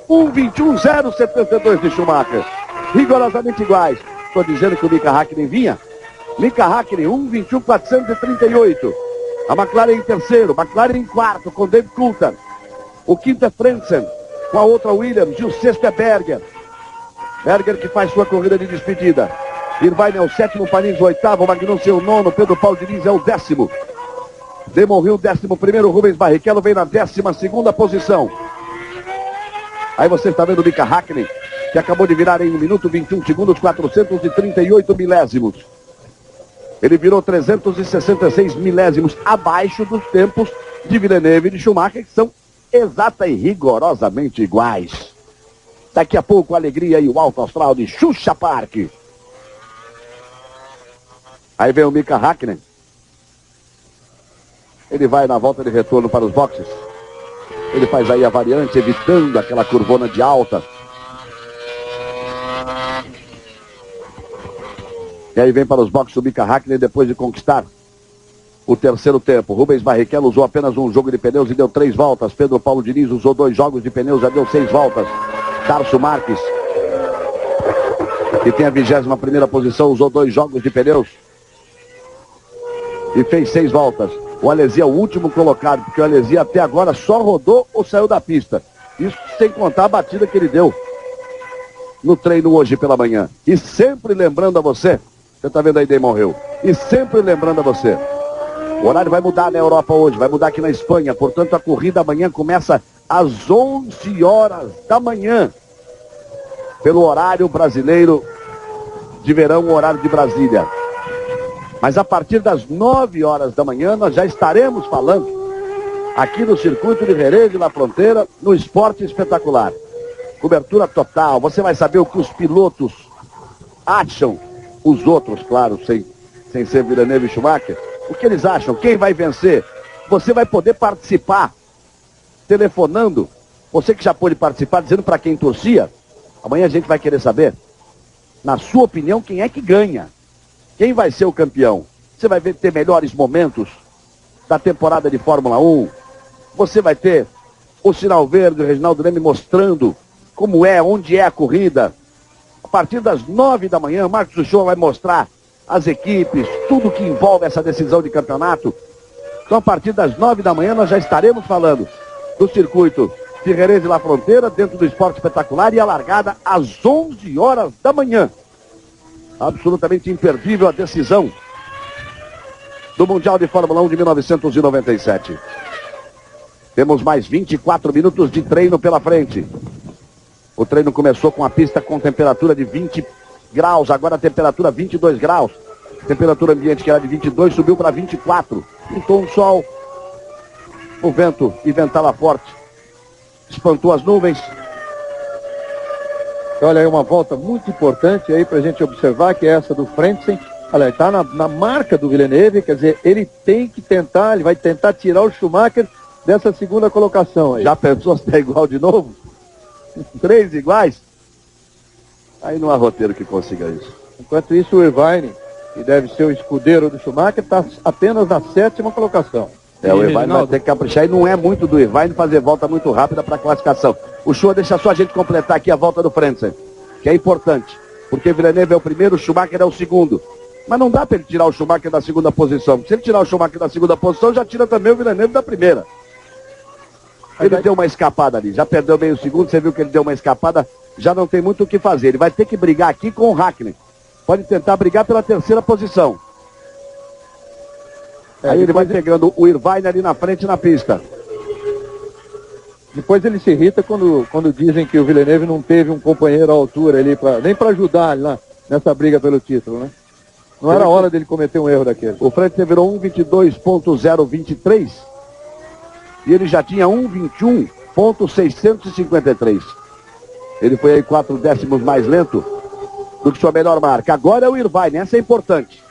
1:21.072 de Schumacher. rigorosamente iguais. Estou dizendo que o Mika Hakkinen vinha. Mika Hakkinen, 1:21.438. A McLaren em terceiro, McLaren em quarto, com David Coulthard. O quinto é Frentzen, com a outra Williams. E o sexto é Berger. Berger que faz sua corrida de despedida. Irvine é o sétimo, Panis o oitavo, Magnussen o nono, Pedro Paulo Diniz é o 10º. Damon Hill, 11º, Rubens Barrichello vem na 12ª posição. Aí você está vendo o Mika Hakkinen, que acabou de virar em 1 minuto 21 segundos, 438 milésimos. Ele virou 366 milésimos abaixo dos tempos de Villeneuve e de Schumacher, que são exata e rigorosamente iguais. Daqui a pouco, a alegria e o alto astral de Xuxa Park. Aí vem o Mika Hakkinen. Ele vai na volta de retorno para os boxes. Ele faz aí a variante, evitando aquela curvona de alta. E aí vem para os boxes o Mika Hakkinen depois de conquistar o terceiro tempo. Rubens Barrichello usou apenas um jogo de pneus e deu 3 voltas. Pedro Paulo Diniz usou 2 jogos de pneus, já deu 6 voltas. Tarso Marques, que tem a 21ª posição, usou 2 jogos de pneus e fez 6 voltas. O Alesi é o último colocado, porque o Alesi até agora só rodou ou saiu da pista. Isso sem contar a batida que ele deu no treino hoje pela manhã. E sempre lembrando a você, você está vendo aí Damon Hill, e sempre lembrando a você, o horário vai mudar na Europa hoje, vai mudar aqui na Espanha, portanto a corrida amanhã começa às 11 horas da manhã, pelo horário brasileiro de verão, o horário de Brasília. Mas a partir das 9 horas da manhã nós já estaremos falando aqui no circuito de Jerez de La Frontera, no Esporte Espetacular. Cobertura total, você vai saber o que os pilotos acham, os outros, claro, sem ser Villeneuve e Schumacher, o que eles acham, quem vai vencer. Você vai poder participar, telefonando, você que já pôde participar, dizendo para quem torcia. Amanhã a gente vai querer saber, na sua opinião, quem é que ganha. Quem vai ser o campeão? Você vai ter melhores momentos da temporada de Fórmula 1. Você vai ter o sinal verde, o Reginaldo Leme mostrando como é, onde é a corrida. A partir das 9 da manhã, Marcos Uchoa vai mostrar as equipes, tudo que envolve essa decisão de campeonato. Então, a partir das 9 da manhã, nós já estaremos falando do circuito de Jerez de La Frontera, dentro do Esporte Espetacular, e a largada às 11 horas da manhã. Absolutamente imperdível a decisão do Mundial de Fórmula 1 de 1997. Temos mais 24 minutos de treino pela frente. O treino começou com a pista com temperatura de 20 graus, agora a temperatura 22 graus. Temperatura ambiente que era de 22 subiu para 24. Pintou um sol, o vento e ventava forte espantou as nuvens. Olha aí uma volta muito importante aí para a gente observar, que é essa do Frentzen. Olha, ele está na marca do Villeneuve, quer dizer, ele tem que tentar, ele vai tentar tirar o Schumacher dessa segunda colocação aí. Já pensou se tá igual de novo? 3 iguais? Aí não há roteiro que consiga isso. Enquanto isso, o Irvine, que deve ser o escudeiro do Schumacher, está apenas na 7ª colocação. O Irvine vai ter que caprichar, e não é muito do Irvine fazer volta muito rápida para a classificação. O Show deixa só a gente completar aqui a volta do Frentzen, que é importante, porque Villeneuve é o primeiro, o Schumacher é o segundo. Mas não dá para ele tirar o Schumacher da segunda posição. Se ele tirar o Schumacher da segunda posição, já tira também o Villeneuve da primeira. Ele deu uma escapada ali, já perdeu meio segundo, você viu que ele deu uma escapada, já não tem muito o que fazer. Ele vai ter que brigar aqui com o Hakkinen. Pode tentar brigar pela 3ª posição. Aí ele vai pegando o Irvine ali na frente na pista. Depois ele se irrita quando dizem que o Villeneuve não teve um companheiro à altura ali, nem para ajudar lá nessa briga pelo título, né? Não era hora dele cometer um erro daquele. O Frentzen virou 1:22.023 e ele já tinha 1:21.653. Ele foi aí 4 décimos mais lento do que sua melhor marca. Agora é o Irvine, essa é importante.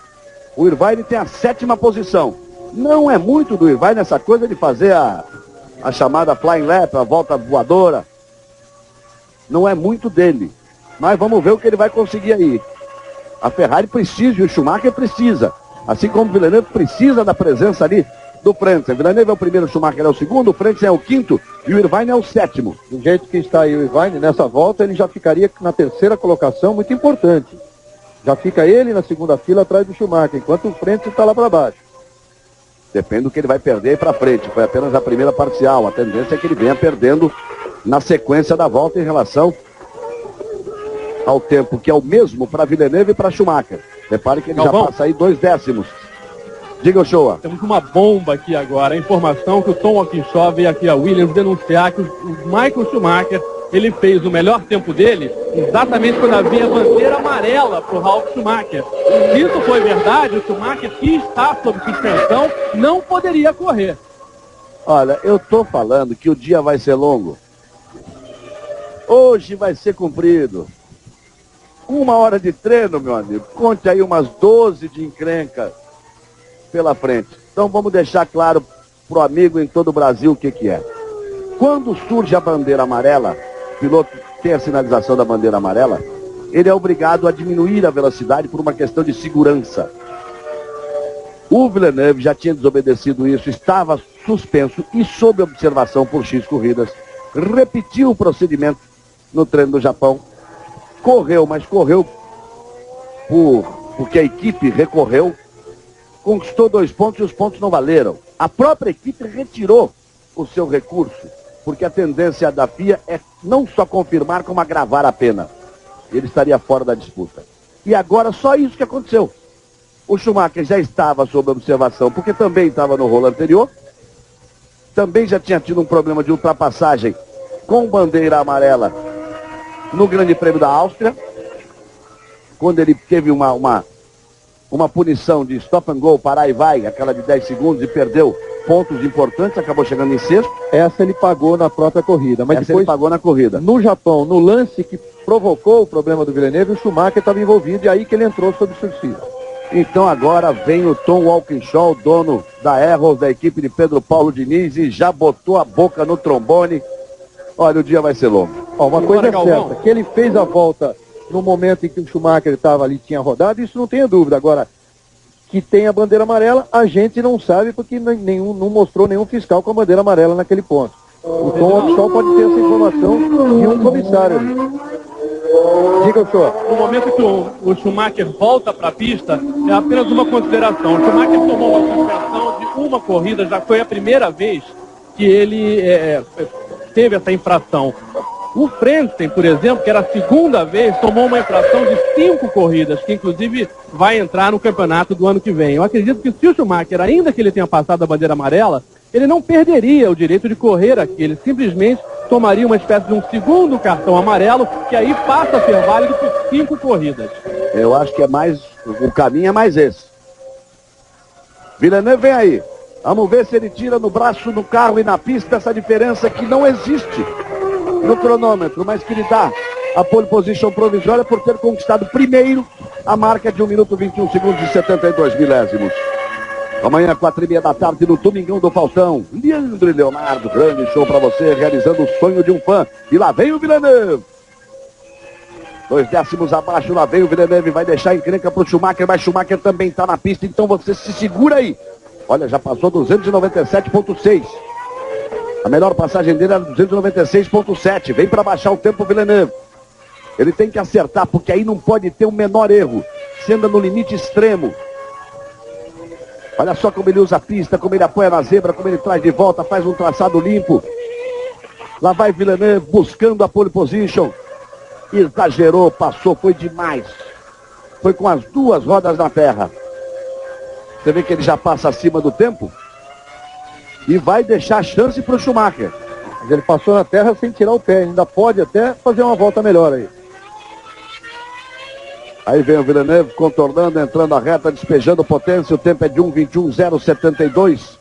O Irvine tem a 7ª posição. Não é muito do Irvine essa coisa de fazer a chamada flying lap, a volta voadora. Não é muito dele. Mas vamos ver o que ele vai conseguir aí. A Ferrari precisa e o Schumacher precisa. Assim como o Villeneuve precisa da presença ali do Frentzen. Villeneuve é o primeiro, Schumacher é o segundo, o Frentzen é o quinto e o Irvine é o sétimo. Do jeito que está aí o Irvine, nessa volta ele já ficaria na terceira colocação, muito importante. Já fica ele na segunda fila atrás do Schumacher, enquanto o Frentzen está lá para baixo. Depende do que ele vai perder para frente. Foi apenas a primeira parcial. A tendência é que ele venha perdendo na sequência da volta em relação ao tempo, que é o mesmo para Villeneuve e para Schumacher. Repare que ele já passa aí 2 décimos. Diga o Shoa. Temos uma bomba aqui agora. A informação que o Tom Walkinshaw veio aqui a Williams denunciar que o Michael Schumacher, ele fez o melhor tempo dele exatamente quando havia bandeira amarela para o Ralf Schumacher. Se isso foi verdade, o Schumacher, que está sob suspensão, não poderia correr. Olha, eu tô falando que o dia vai ser longo. Hoje vai ser cumprido. 1 hora de treino, meu amigo. Conte aí umas 12 de encrenca pela frente. Então vamos deixar claro pro amigo em todo o Brasil o que é. Quando surge a bandeira amarela, o piloto tem a sinalização da bandeira amarela, ele é obrigado a diminuir a velocidade por uma questão de segurança. O Villeneuve já tinha desobedecido isso, estava suspenso e sob observação por X corridas. Repetiu o procedimento no treino do Japão. Correu, mas correu porque a equipe recorreu. Conquistou 2 pontos e os pontos não valeram. A própria equipe retirou o seu recurso, porque a tendência da FIA é não só confirmar, como agravar a pena. Ele estaria fora da disputa. E agora só isso que aconteceu. O Schumacher já estava sob observação, porque também estava no rolo anterior. Também já tinha tido um problema de ultrapassagem com bandeira amarela no Grande Prêmio da Áustria, quando ele teve uma punição de stop and go, parar e vai, aquela de 10 segundos, e perdeu pontos importantes, acabou chegando em sexto. Essa ele pagou na própria corrida. Mas depois ele pagou na corrida. No Japão, no lance que provocou o problema do Villeneuve, o Schumacher estava envolvido, e aí que ele entrou sob subsídio. Então agora vem o Tom Walkinshaw, dono da Arrows, da equipe de Pedro Paulo Diniz, e já botou a boca no trombone. Olha, o dia vai ser longo. Uma coisa é certa, que ele fez a volta no momento em que o Schumacher estava ali, tinha rodado, isso não tenha dúvida. Agora, que tem a bandeira amarela, a gente não sabe, porque não mostrou nenhum fiscal com a bandeira amarela naquele ponto. O Tom Walkinshaw pode ter essa informação de um comissário ali. Diga o senhor. No momento que o Schumacher volta para a pista, é apenas uma consideração. O Schumacher tomou uma suspensão de uma corrida, já foi a primeira vez que ele teve essa infração. O Frentzen, por exemplo, que era a segunda vez, tomou uma infração de 5 corridas, que inclusive vai entrar no campeonato do ano que vem. Eu acredito que se o Schumacher, ainda que ele tenha passado a bandeira amarela, ele não perderia o direito de correr aqui. Ele simplesmente tomaria uma espécie de um segundo cartão amarelo, que aí passa a ser válido por 5 corridas. Eu acho que o caminho é mais esse. Villeneuve vem aí. Vamos ver se ele tira no braço, no carro e na pista essa diferença que não existe no cronômetro, mas que lhe dá a pole position provisória por ter conquistado primeiro a marca de 1 minuto 21 segundos e 72 milésimos. Amanhã, 4h30 da tarde, no Domingão do Faustão. Leandro e Leonardo, grande show para você, realizando o sonho de um fã. E lá vem o Villeneuve. 2 décimos abaixo, lá vem o Villeneuve, vai deixar encrenca pro Schumacher, mas Schumacher também tá na pista, então você se segura aí. Olha, já passou 297,6. A melhor passagem dele era 296,7. Vem para baixar o tempo, Villeneuve. Ele tem que acertar, porque aí não pode ter um menor erro. Se anda no limite extremo. Olha só como ele usa a pista, como ele apoia na zebra, como ele traz de volta, faz um traçado limpo. Lá vai Villeneuve buscando a pole position. Exagerou, passou, foi demais. Foi com as 2 rodas na terra. Você vê que ele já passa acima do tempo? E vai deixar a chance para o Schumacher. Mas ele passou na terra sem tirar o pé, ainda pode até fazer uma volta melhor aí. Aí vem o Villeneuve contornando, entrando a reta, despejando potência, o tempo é de 1:21.072.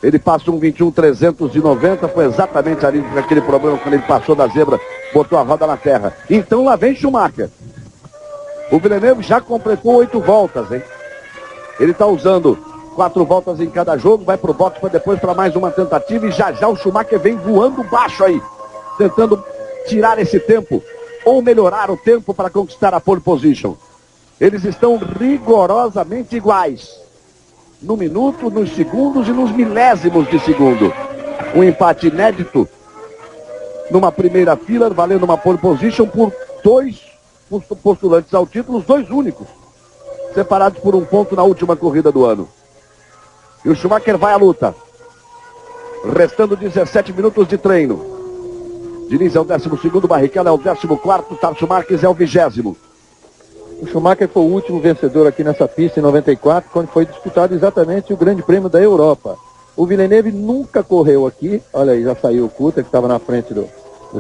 Ele passa 1:21.390, foi exatamente ali aquele problema quando ele passou da zebra, botou a roda na terra. Então lá vem Schumacher. O Villeneuve já completou 8 voltas, hein? Ele está usando 4 voltas em cada jogo, vai pro box para depois para mais uma tentativa e já o Schumacher vem voando baixo aí, tentando tirar esse tempo ou melhorar o tempo para conquistar a pole position. Eles estão rigorosamente iguais. no minuto, nos segundos e nos milésimos de segundo. Um empate inédito numa primeira fila, valendo uma pole position por dois postulantes ao título, os dois únicos, separados por um ponto na última corrida do ano. E o Schumacher vai à luta. Restando 17 minutos de treino. Diniz é o 12º, Barrichello é o 14º, Tarso Marques é o 20º. O Schumacher foi o último vencedor aqui nessa pista em 94, quando foi disputado exatamente o Grande Prêmio da Europa. O Villeneuve nunca correu aqui. Olha aí, já saiu o Coulter, que estava na frente do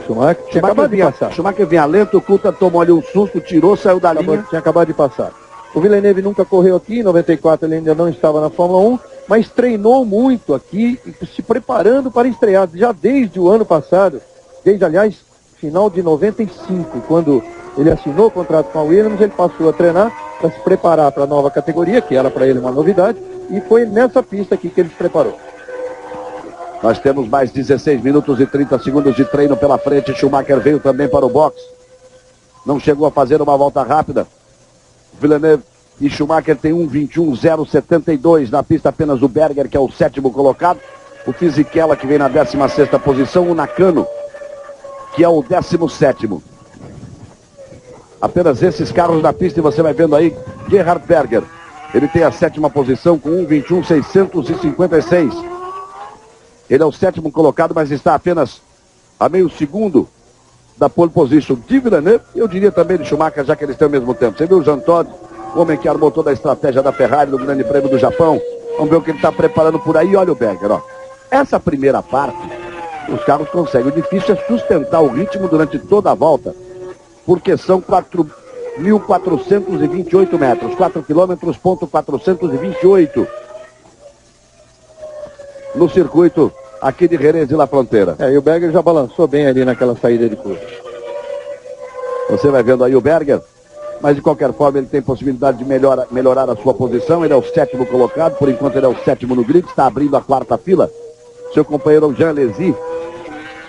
Schumacher. Tinha acabado de passar. Schumacher vinha lento, o Coulter tomou ali um susto, tirou, saiu da linha. Tinha acabado de passar. O Villeneuve nunca correu aqui, em 94 ele ainda não estava na Fórmula 1, mas treinou muito aqui, se preparando para estrear, já desde o ano passado, desde, aliás, final de 95, quando ele assinou o contrato com a Williams, ele passou a treinar para se preparar para a nova categoria, que era para ele uma novidade, e foi nessa pista aqui que ele se preparou. Nós temos mais 16 minutos e 30 segundos de treino pela frente. Schumacher veio também para o box. Não chegou a fazer uma volta rápida. Villeneuve e Schumacher tem 1:21.072 na pista, apenas o Berger, que é o 7º colocado. O Fisichella, que vem na 16ª posição. O Nakano, que é o 17º. Apenas esses carros na pista, e você vai vendo aí Gerhard Berger. Ele tem a 7ª posição com 1:21.656. Ele é o 7º colocado, mas está apenas a meio segundo da pole position de Villeneuve, e eu diria também de Schumacher, já que eles têm o mesmo tempo. Você viu o Jean Todt, o homem que armou toda a estratégia da Ferrari no Grande Prêmio do Japão. Vamos ver o que ele está preparando por aí. Olha o Berger, ó. Essa primeira parte, os carros conseguem. O difícil é sustentar o ritmo durante toda a volta, porque são 4.428 metros, 4 quilômetros, ponto 428 no circuito aqui de Jerez de la Frontera. E o Berger já balançou bem ali naquela saída de curva. Você vai vendo aí o Berger, mas de qualquer forma ele tem possibilidade de melhorar a sua posição. Ele é o 7º colocado, por enquanto ele é o 7º no grid, está abrindo a 4ª fila. Seu companheiro Jean Alesi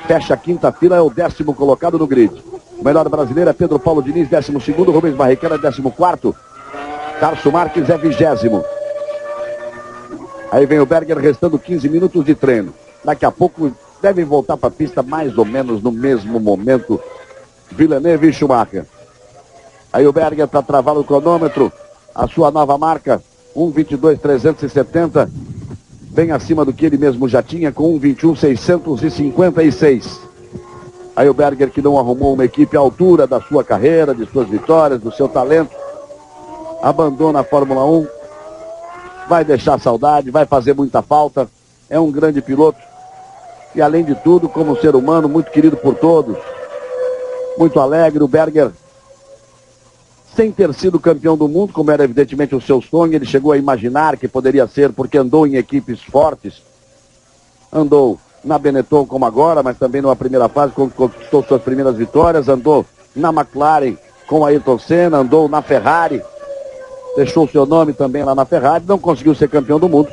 fecha a 5ª fila, é o 10º colocado no grid. O melhor brasileiro é Pedro Paulo Diniz, 12º, Rubens Barrichello é 14º, Tarso Marques é 20º. Aí vem o Berger, restando 15 minutos de treino. Daqui a pouco devem voltar para a pista mais ou menos no mesmo momento, Villeneuve e Schumacher. Aí o Berger, para travar o cronômetro, a sua nova marca, 1:22.370, bem acima do que ele mesmo já tinha, com 1:21.656. Aí o Berger, que não arrumou uma equipe à altura da sua carreira, de suas vitórias, do seu talento, abandona a Fórmula 1, vai deixar saudade, vai fazer muita falta, é um grande piloto e, além de tudo, como ser humano, muito querido por todos, muito alegre. O Berger, sem ter sido campeão do mundo, como era evidentemente o seu sonho, ele chegou a imaginar que poderia ser, porque andou em equipes fortes, andou na Benetton como agora, mas também numa primeira fase, quando conquistou suas primeiras vitórias, andou na McLaren com Ayrton Senna, andou na Ferrari, deixou seu nome também lá na Ferrari, não conseguiu ser campeão do mundo,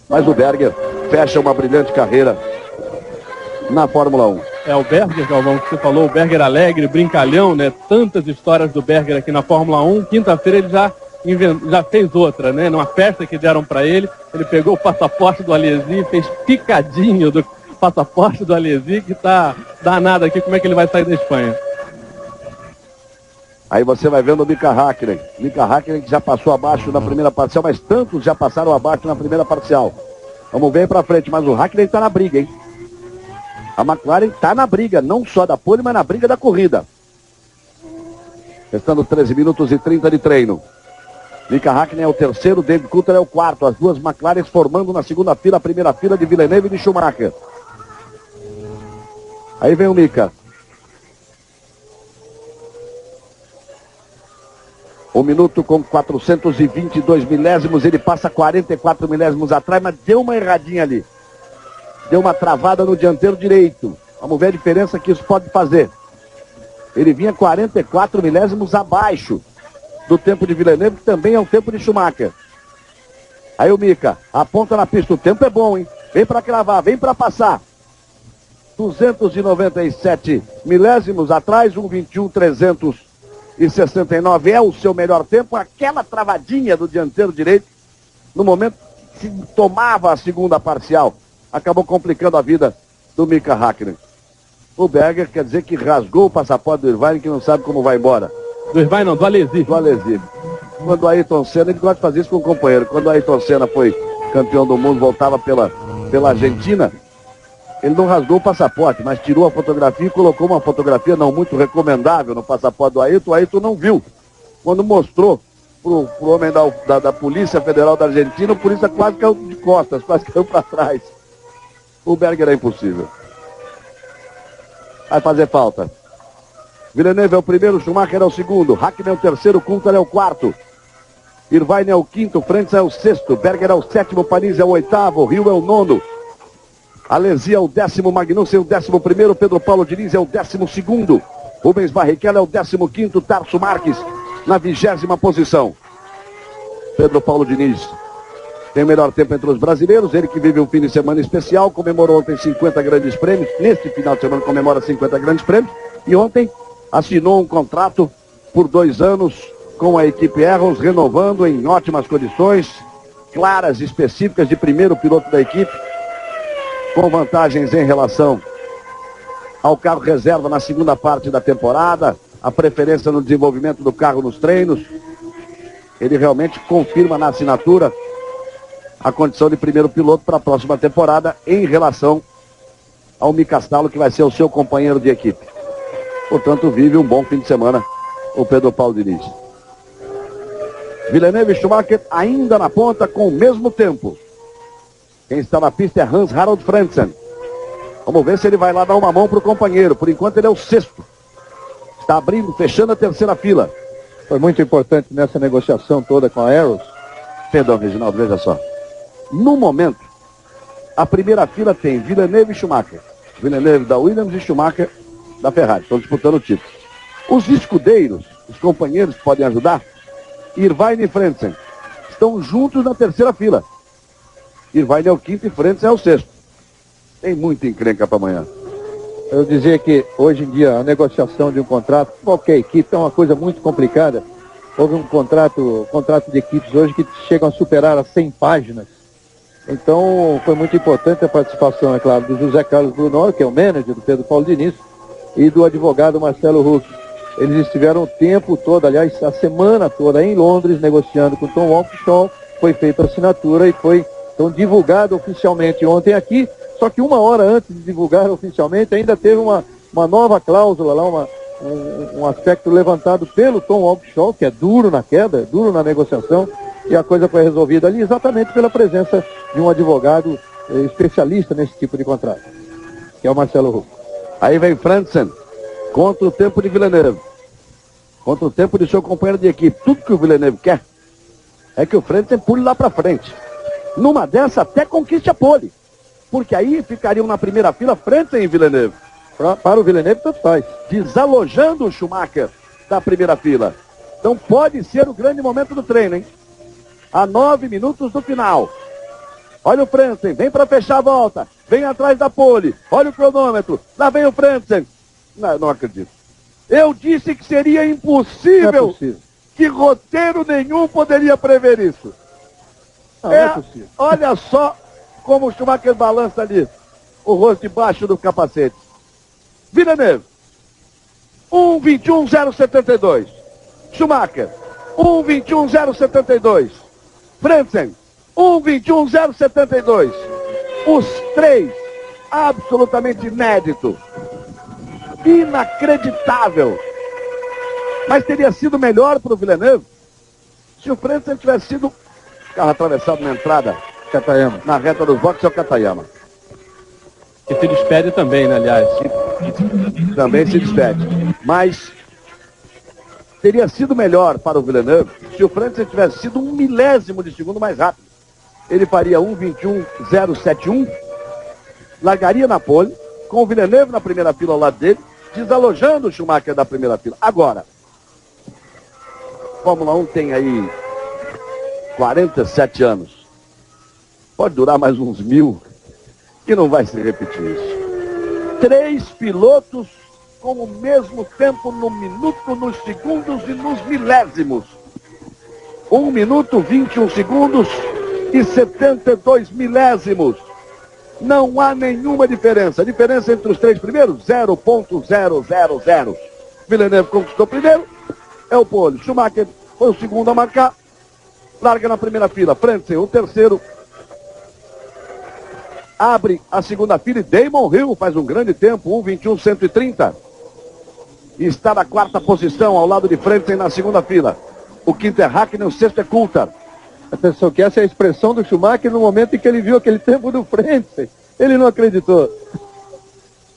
mas o Berger fecha uma brilhante carreira na Fórmula 1. É o Berger, Galvão, que você falou, o Berger alegre, brincalhão, né? Tantas histórias do Berger aqui na Fórmula 1. Quinta-feira ele já fez outra, né? Numa festa que deram para ele pegou o passaporte do Alesi, fez picadinho do passaporte do Alesi, que tá danado aqui, como é que ele vai sair da Espanha. Aí você vai vendo o Mika Häkkinen. Mika Häkkinen, que já passou abaixo na primeira parcial, mas tantos já passaram abaixo na primeira parcial. Vamos ver para frente, mas o Häkkinen está na briga, hein? A McLaren está na briga, não só da pole, mas na briga da corrida. Restando 13 minutos e 30 de treino. Mika Häkkinen é o 3º, David Coulter é o 4º. As duas McLarens formando na segunda fila, a primeira fila de Villeneuve e de Schumacher. Aí vem o Mika. 1 minuto com 422 milésimos, ele passa 44 milésimos atrás, mas deu uma erradinha ali. Deu uma travada no dianteiro direito. Vamos ver a diferença que isso pode fazer. Ele vinha 44 milésimos abaixo do tempo de Villeneuve, que também é o tempo de Schumacher. Aí o Mika aponta na pista, o tempo é bom, hein? Vem para cravar, vem para passar. 297 milésimos atrás, 1:21.369 é o seu melhor tempo. Aquela travadinha do dianteiro direito no momento que se tomava a segunda parcial, acabou complicando a vida do Mika Häkkinen. O Berger quer dizer que rasgou o passaporte do Irvine, que não sabe como vai embora. Do Irvine não, do Alesi. Do Alesi. Quando o Ayrton Senna, ele gosta de fazer isso com o companheiro. Quando o Ayrton Senna foi campeão do mundo, voltava pela Argentina, ele não rasgou o passaporte, mas tirou a fotografia e colocou uma fotografia não muito recomendável no passaporte do Ayrton. O Ayrton não viu. Quando mostrou pro homem da Polícia Federal da Argentina, o polícia quase caiu de costas, quase caiu para trás. O Berger é impossível. Vai fazer falta. Villeneuve é o primeiro, Schumacher é o segundo, Häkkinen é o terceiro, Coulthard é o quarto, Irvine é o quinto, Frentzen é o sexto, Berger é o sétimo, Panis é o oitavo, Hill é o nono, Alesi é o 10º, Magnussen é o 11º, Pedro Paulo Diniz é o 12º, Rubens Barrichello é o 15º, Tarso Marques na 20ª posição. Pedro Paulo Diniz tem o melhor tempo entre os brasileiros, ele que vive um fim de semana especial, comemorou ontem 50 grandes prêmios, neste final de semana comemora 50 grandes prêmios, e ontem assinou um contrato por 2 anos com a equipe Arrows, renovando em ótimas condições, claras e específicas de primeiro piloto da equipe, com vantagens em relação ao carro reserva na segunda parte da temporada, a preferência no desenvolvimento do carro nos treinos. Ele realmente confirma na assinatura a condição de primeiro piloto para a próxima temporada em relação ao Mika Salo, que vai ser o seu companheiro de equipe. Portanto, vive um bom fim de semana o Pedro Paulo Diniz. Villeneuve e Schumacher ainda na ponta com o mesmo tempo. Quem está na pista é Hans Harald Frentzen. Vamos ver se ele vai lá dar uma mão para o companheiro. Por enquanto ele é o sexto. Está abrindo, fechando a terceira fila. Foi muito importante nessa negociação toda com a Arrows. Perdão, Reginaldo, veja só. No momento, a primeira fila tem Villeneuve e Schumacher. Villeneuve da Williams e Schumacher da Ferrari. Estão disputando o título. Os escudeiros, os companheiros que podem ajudar, Irvine e Frentzen, estão juntos na terceira fila. Irvine é o quinto e Frentzen é o sexto. Tem muita encrenca para amanhã. Eu dizia que hoje em dia a negociação de um contrato, qualquer equipe, é uma coisa muito complicada. Houve um contrato de equipes hoje que chegam a superar as 100 páginas. Então foi muito importante a participação, é claro, do José Carlos Brunor, que é o manager do Pedro Paulo Diniz, e do advogado Marcelo Huck. Eles estiveram o tempo todo, aliás, a semana toda em Londres, negociando com o Tom Walkinshaw. Foi feita a assinatura e foi então divulgado oficialmente ontem aqui. Só que uma hora antes de divulgar oficialmente, ainda teve uma nova cláusula lá, um aspecto levantado pelo Tom Walkinshaw, que é duro na queda, duro na negociação, e a coisa foi resolvida ali exatamente pela presença de um advogado especialista nesse tipo de contrato, que é o Marcelo Huck. Aí vem Frentzen contra o tempo de Villeneuve, contra o tempo de seu companheiro de equipe. Tudo que o Villeneuve quer é que o Frentzen pule lá para frente. Numa dessa até conquiste a pole, porque aí ficariam na primeira fila Frentzen e Villeneuve. Para o Villeneuve tanto faz. Desalojando o Schumacher da primeira fila. Então pode ser o grande momento do treino, hein? A 9 minutos do final. Olha o Frentzen, vem para fechar a volta. Vem atrás da pole. Olha o cronômetro. Lá vem o Frentzen. Não acredito. Eu disse que seria impossível. Não é possível. Que roteiro nenhum poderia prever isso. Não é possível. Olha só como o Schumacher balança ali o rosto debaixo do capacete. Villeneuve, 1:21.072. Schumacher, 1:21.072. Frentzen, 1:21.072. Os três, absolutamente inédito. Inacreditável. Mas teria sido melhor para o Villeneuve se o Frentzen tivesse sido carro atravessado na entrada, Katayama. Na reta dos boxes é o Katayama. Que se despede também, né, aliás? Também se despede. Mas teria sido melhor para o Villeneuve se o Frentzen tivesse sido 1 milésimo de segundo mais rápido. Ele faria 1:21.071, largaria na pole, com o Villeneuve na primeira fila ao lado dele, desalojando o Schumacher da primeira fila. Agora, Fórmula 1 tem aí 47 anos. Pode durar mais uns 1000, que não vai se repetir isso. 3 pilotos com o mesmo tempo no minuto, nos segundos e nos milésimos. 1 minuto, 21 segundos e 72 milésimos. Não há nenhuma diferença. A diferença entre os três primeiros, 0.000. Villeneuve conquistou o primeiro, é o pole. Schumacher foi o segundo a marcar. Larga na primeira fila. Frentzen, o terceiro. Abre a segunda fila e Damon Hill faz um grande tempo, 1:21.130. E está na quarta posição, ao lado de Frentzen na segunda fila. O quinto é Hakkinen, o sexto é Coulthard. Atenção, que essa é a expressão do Schumacher no momento em que ele viu aquele tempo do Frentzen. Ele não acreditou.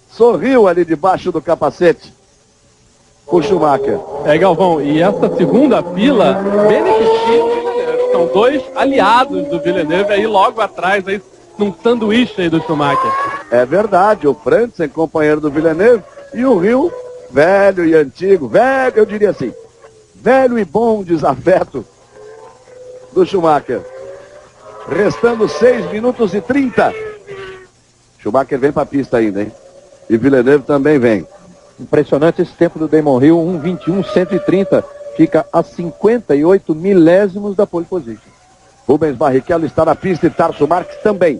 Sorriu ali debaixo do capacete o Schumacher. Galvão, e essa segunda fila beneficia o Villeneuve. São dois aliados do Villeneuve aí logo atrás, aí, num sanduíche aí do Schumacher. É verdade, o Frentzen, companheiro do Villeneuve, e o Hill, velho e antigo, velho, eu diria assim, velho e bom desafeto do Schumacher. Restando 6 minutos e 30. Schumacher vem para a pista ainda, hein? E Villeneuve também vem. Impressionante esse tempo do Damon Hill, 1:21.130. Fica a 58 milésimos da pole position. Rubens Barrichello está na pista e Tarso Marques também.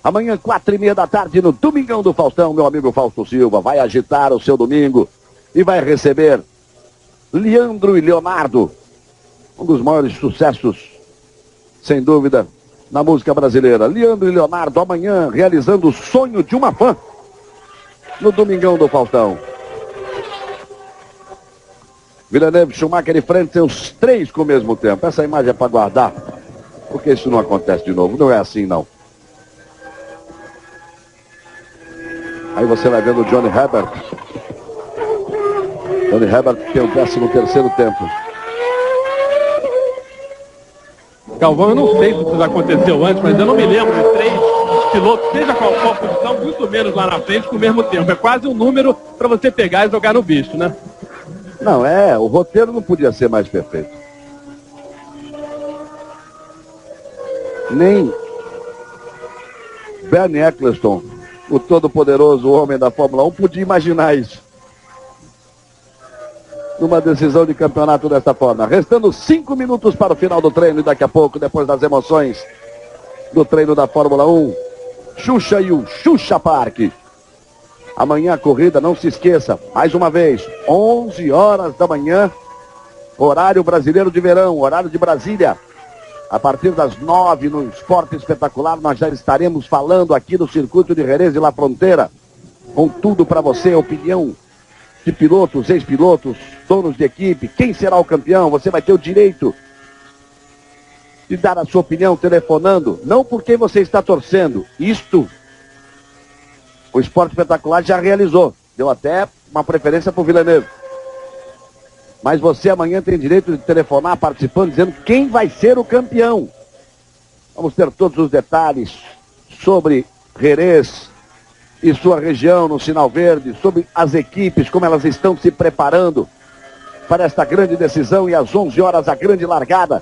Amanhã, 4:30 da tarde, no Domingão do Faustão, meu amigo Fausto Silva vai agitar o seu domingo e vai receber Leandro e Leonardo. Um dos maiores sucessos, sem dúvida, na música brasileira. Leandro e Leonardo amanhã realizando o sonho de uma fã no Domingão do Faustão. Villeneuve, Schumacher e Frentzen, os três com o mesmo tempo. Essa imagem é para guardar, porque isso não acontece de novo. Não é assim, não. Aí você vai vendo o Johnny Herbert. Johnny Herbert tem o 13º tempo. Galvão, eu não sei se isso aconteceu antes, mas eu não me lembro de 3 pilotos, seja qual for a posição, muito menos lá na frente, com o mesmo tempo. É quase um número para você pegar e jogar no bicho, né? Não, o roteiro não podia ser mais perfeito. Nem Bernie Eccleston, o todo-poderoso homem da Fórmula 1, podia imaginar isso. Numa decisão de campeonato desta forma. Restando 5 minutos para o final do treino e daqui a pouco, depois das emoções do treino da Fórmula 1, Xuxa e o Xuxa Park. Amanhã a corrida, não se esqueça, mais uma vez, 11 horas da manhã, horário brasileiro de verão, horário de Brasília. A partir das 9 no Esporte Espetacular, nós já estaremos falando aqui do circuito de Jerez de La Frontera, com tudo para você, opinião de pilotos, ex-pilotos, donos de equipe, quem será o campeão, você vai ter o direito de dar a sua opinião telefonando, não por quem você está torcendo, isto o Esporte Espetacular já realizou, deu até uma preferência para o Villeneuve. Mas você amanhã tem direito de telefonar participando, dizendo quem vai ser o campeão. Vamos ter todos os detalhes sobre Jerez e sua região no Sinal Verde, sobre as equipes, como elas estão se preparando para esta grande decisão. E às 11 horas a grande largada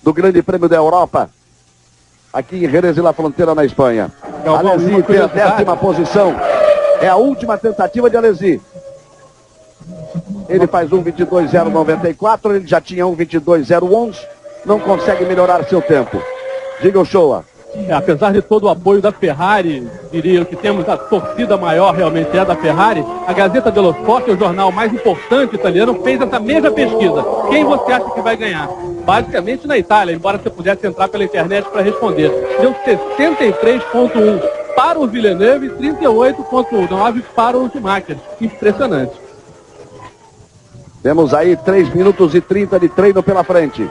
do Grande Prêmio da Europa, aqui em Jerez de La Frontera, na Espanha. Alesi tem a 10ª posição. É a última tentativa de Alesi. Ele faz 1:22.094, ele já tinha 1:22.011, não consegue melhorar seu tempo. Diga o Shoa. Apesar de todo o apoio da Ferrari, diria que temos a torcida maior realmente é da Ferrari, a Gazzetta dello Sport, o jornal mais importante italiano, fez essa mesma pesquisa. Quem você acha que vai ganhar? Basicamente na Itália, embora você pudesse entrar pela internet para responder. Deu 63,1 para o Villeneuve e 38,9 para o Schumacher. Impressionante. Temos aí 3 minutos e 30 de treino pela frente.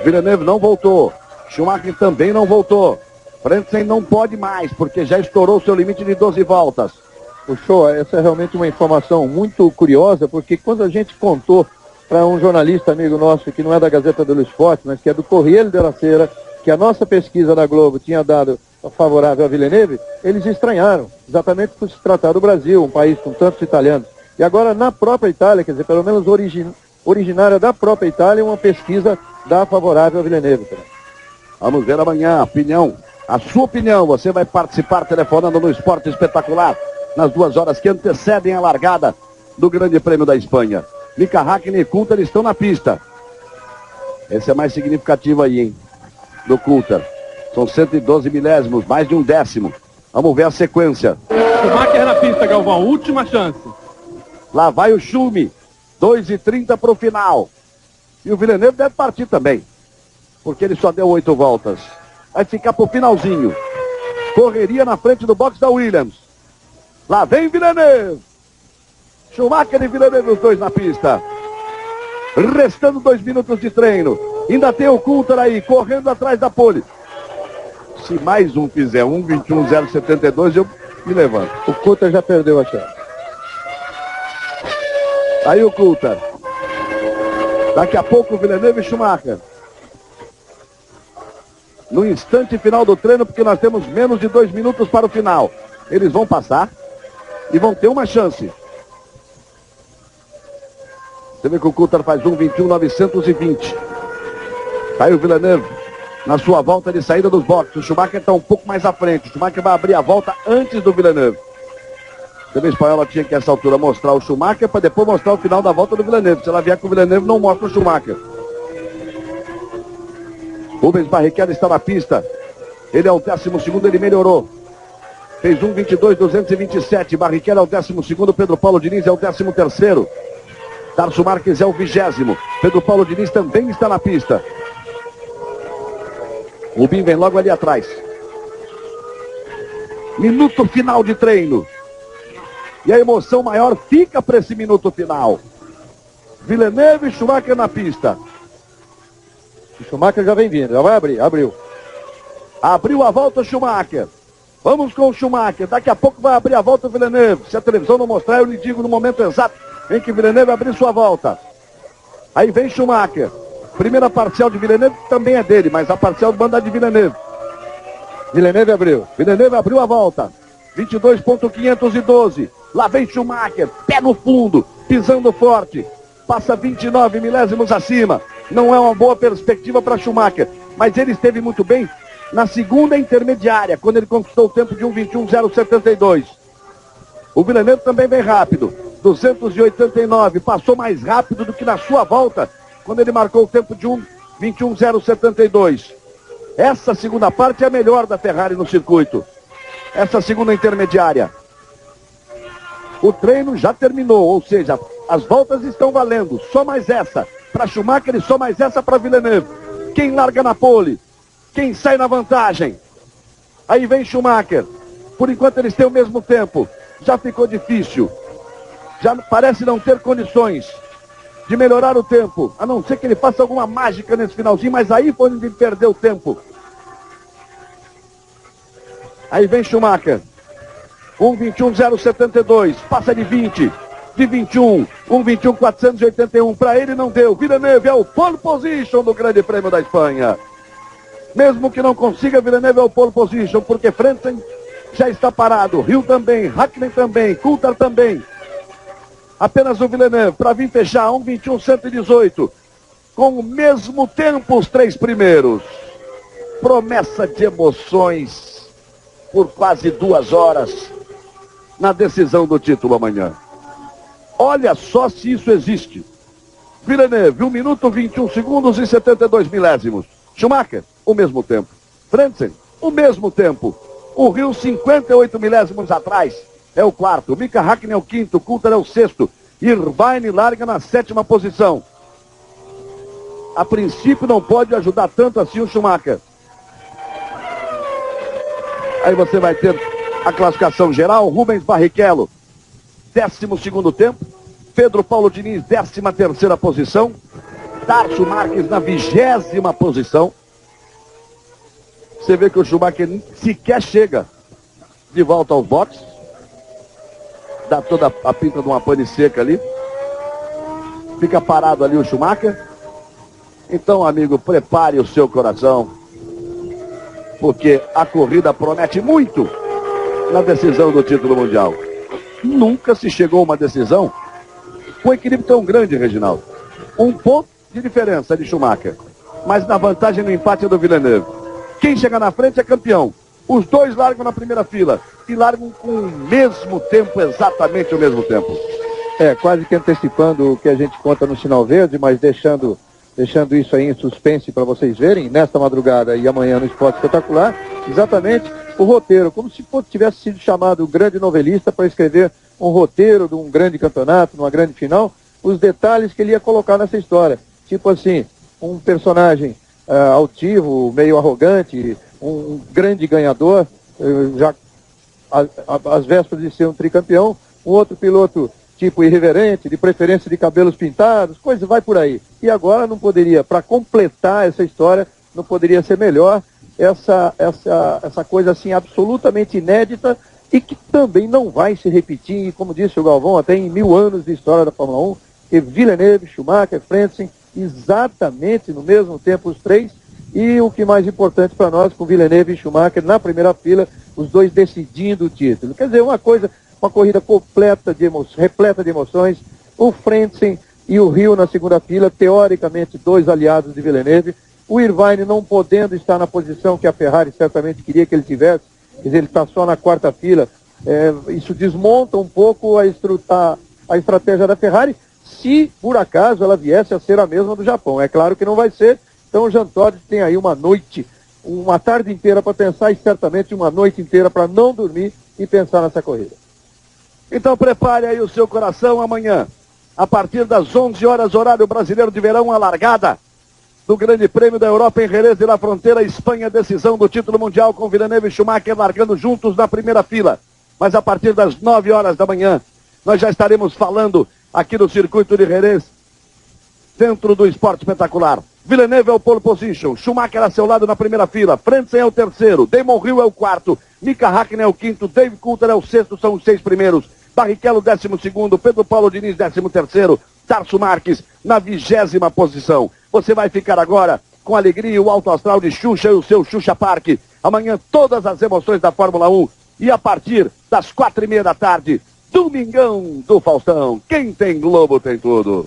Villeneuve não voltou. Schumacher também não voltou. Frentzen não pode mais, porque já estourou seu limite de 12 voltas. O show, essa é realmente uma informação muito curiosa, porque quando a gente contou para um jornalista amigo nosso, que não é da Gazzetta dello Sport, mas que é do Corriere della Sera, que a nossa pesquisa da Globo tinha dado favorável a Villeneuve, eles estranharam, exatamente por se tratar do Brasil, um país com tantos italianos. E agora na própria Itália, quer dizer, pelo menos originária da própria Itália, uma pesquisa dá favorável a Villeneuve. Vamos ver amanhã a opinião, a sua opinião. Você vai participar telefonando no Esporte Espetacular nas 2 horas que antecedem a largada do Grande Prêmio da Espanha. Mika Hakkinen e Coulthard estão na pista. Esse é mais significativo aí, hein? do Coulter. São 112 milésimos, mais de um décimo. Vamos ver a sequência. Schumacher na pista, Galvão, última chance. Lá vai o Schumi, 2:30 para o final. E o Villeneuve deve partir também, porque ele só deu 8 voltas. Vai ficar para o finalzinho. Correria na frente do box da Williams. Lá vem Villeneuve. Schumacher e Villeneuve, os dois na pista. Restando 2 minutos de treino. Ainda tem o Coulter aí, correndo atrás da pole. Se mais um fizer 1:21.072, eu me levanto. O Coulter já perdeu a chance. Aí o Coulter. Daqui a pouco o Villeneuve e Schumacher. No instante final do treino, porque nós temos menos de 2 minutos para o final. Eles vão passar e vão ter uma chance. Você vê que o Coulter faz 1:21.920. Aí o Villeneuve na sua volta de saída dos boxes. O Schumacher está um pouco mais à frente. O Schumacher vai abrir a volta antes do Villeneuve. Você vê, a espanhola tinha que, a essa altura, mostrar o Schumacher para depois mostrar o final da volta do Villeneuve. Se ela vier com o Villeneuve, não mostra o Schumacher. Rubens Barrichello está na pista. Ele é o 12º, ele melhorou. Fez 1:22.227. Barrichello é o 12º, Pedro Paulo Diniz é o 13º. Tarso Marques é o 20º. Pedro Paulo Diniz também está na pista. Rubinho vem logo ali atrás. Minuto final de treino. E a emoção maior fica para esse minuto final. Villeneuve e Schumacher na pista. O Schumacher já vem vindo, já vai abrir, abriu. Abriu a volta o Schumacher. Vamos com o Schumacher. Daqui a pouco vai abrir a volta o Villeneuve. Se a televisão não mostrar, eu lhe digo no momento exato em que Villeneuve abrir sua volta. Aí vem Schumacher. Primeira parcial de Villeneuve também é dele, mas a parcial do banda de Villeneuve. Villeneuve abriu. Villeneuve abriu a volta. 22.512. Lá vem Schumacher. Pé no fundo. Pisando forte. Passa 29 milésimos acima. Não é uma boa perspectiva para Schumacher. Mas ele esteve muito bem na segunda intermediária, quando ele conquistou o tempo de 1:21.072. O Villeneuve também vem rápido. 289. Passou mais rápido do que na sua volta, quando ele marcou o tempo de 1:21.072. Essa segunda parte é a melhor da Ferrari no circuito. Essa segunda intermediária. O treino já terminou, ou seja, as voltas estão valendo. Só mais essa para Schumacher e só mais essa para Villeneuve. Quem larga na pole? Quem sai na vantagem? Aí vem Schumacher. Por enquanto eles têm o mesmo tempo. Já ficou difícil. Já parece não ter condições de melhorar o tempo, a não ser que ele faça alguma mágica nesse finalzinho, mas aí foi onde ele perdeu o tempo. Aí vem Schumacher. 1:21.072, passa de 20, de 21, 1:21.481, para ele não deu. Villeneuve é o pole position do Grande Prêmio da Espanha. Mesmo que não consiga, Villeneuve é o pole position, porque Frentzen já está parado, Hill também, Hakkinen também, Coulter também. Apenas o Villeneuve para vir fechar 1:21.118, com o mesmo tempo os 3 primeiros. Promessa de emoções por quase 2 horas na decisão do título amanhã. Olha só se isso existe. Villeneuve, 1 minuto 21 segundos e 72 milésimos. Schumacher, o mesmo tempo. Frentzen, o mesmo tempo. O Hill, 58 milésimos atrás, é o 4º. Mika Hakkinen é o 5º. Coulter é o 6º. Irvine larga na 7ª posição. A princípio não pode ajudar tanto assim o Schumacher. Aí você vai ter a classificação geral. Rubens Barrichello, 12º tempo. Pedro Paulo Diniz, 13ª posição. Tarso Marques na 20ª posição. Você vê que o Schumacher sequer chega de volta aos boxes. Dá toda a pinta de uma pane seca ali. Fica parado ali o Schumacher. Então, amigo, prepare o seu coração, porque a corrida promete muito na decisão do título mundial. Nunca se chegou a uma decisão com equilíbrio tão grande, Reginaldo. 1 ponto de diferença de Schumacher, mas na vantagem no empate do Villeneuve. Quem chega na frente é campeão. Os dois largam na primeira fila e largam com o mesmo tempo, exatamente o mesmo tempo. Quase que antecipando o que a gente conta no sinal verde, mas deixando deixando isso aí em suspense para vocês verem, nesta madrugada e amanhã no Esporte Espetacular, exatamente o roteiro, como se tivesse sido chamado o grande novelista para escrever um roteiro de um grande campeonato, numa grande final, os detalhes que ele ia colocar nessa história. Tipo assim, um personagem altivo, meio arrogante, um grande ganhador, já às vésperas de ser um tricampeão, um outro piloto tipo irreverente, de preferência de cabelos pintados, coisa vai por aí. E agora não poderia, para completar essa história, não poderia ser melhor essa coisa assim absolutamente inédita e que também não vai se repetir, como disse o Galvão, até em 1000 anos de história da Fórmula 1, que Villeneuve, Schumacher, Frentzen, exatamente no mesmo tempo os três, e o que mais importante para nós, com Villeneuve e Schumacher na primeira fila, os dois decidindo o título. Quer dizer, uma corrida repleta de emoções, o Frentzen e o Hill na segunda fila, teoricamente dois aliados de Villeneuve, o Irvine não podendo estar na posição que a Ferrari certamente queria que ele tivesse, quer dizer, ele está só na quarta fila, isso desmonta um pouco a estratégia da Ferrari, se por acaso ela viesse a ser a mesma do Japão. É claro que não vai ser, então o Jean Todt tem aí uma tarde inteira para pensar e certamente uma noite inteira para não dormir e pensar nessa corrida. Então prepare aí o seu coração amanhã, a partir das 11 horas, horário brasileiro de verão, a largada do Grande Prêmio da Europa em Jerez de la Frontera, Espanha, decisão do título mundial com Villeneuve e Schumacher largando juntos na primeira fila. Mas a partir das 9 horas da manhã, nós já estaremos falando aqui no circuito de Jerez, dentro do Esporte Espetacular. Villeneuve é o pole position, Schumacher a seu lado na primeira fila, Frentzen é o terceiro, Damon Hill é o quarto, Mika Hakkinen é o quinto, Dave Coulter é o sexto, são os 6 primeiros, Barrichello 12º, Pedro Paulo Diniz 13º, Tarso Marques na 20ª posição. Você vai ficar agora com a alegria e o alto astral de Xuxa e o seu Xuxa Park. Amanhã todas as emoções da Fórmula 1 e a partir das 4:30 da tarde, Domingão do Faustão. Quem tem Globo tem tudo.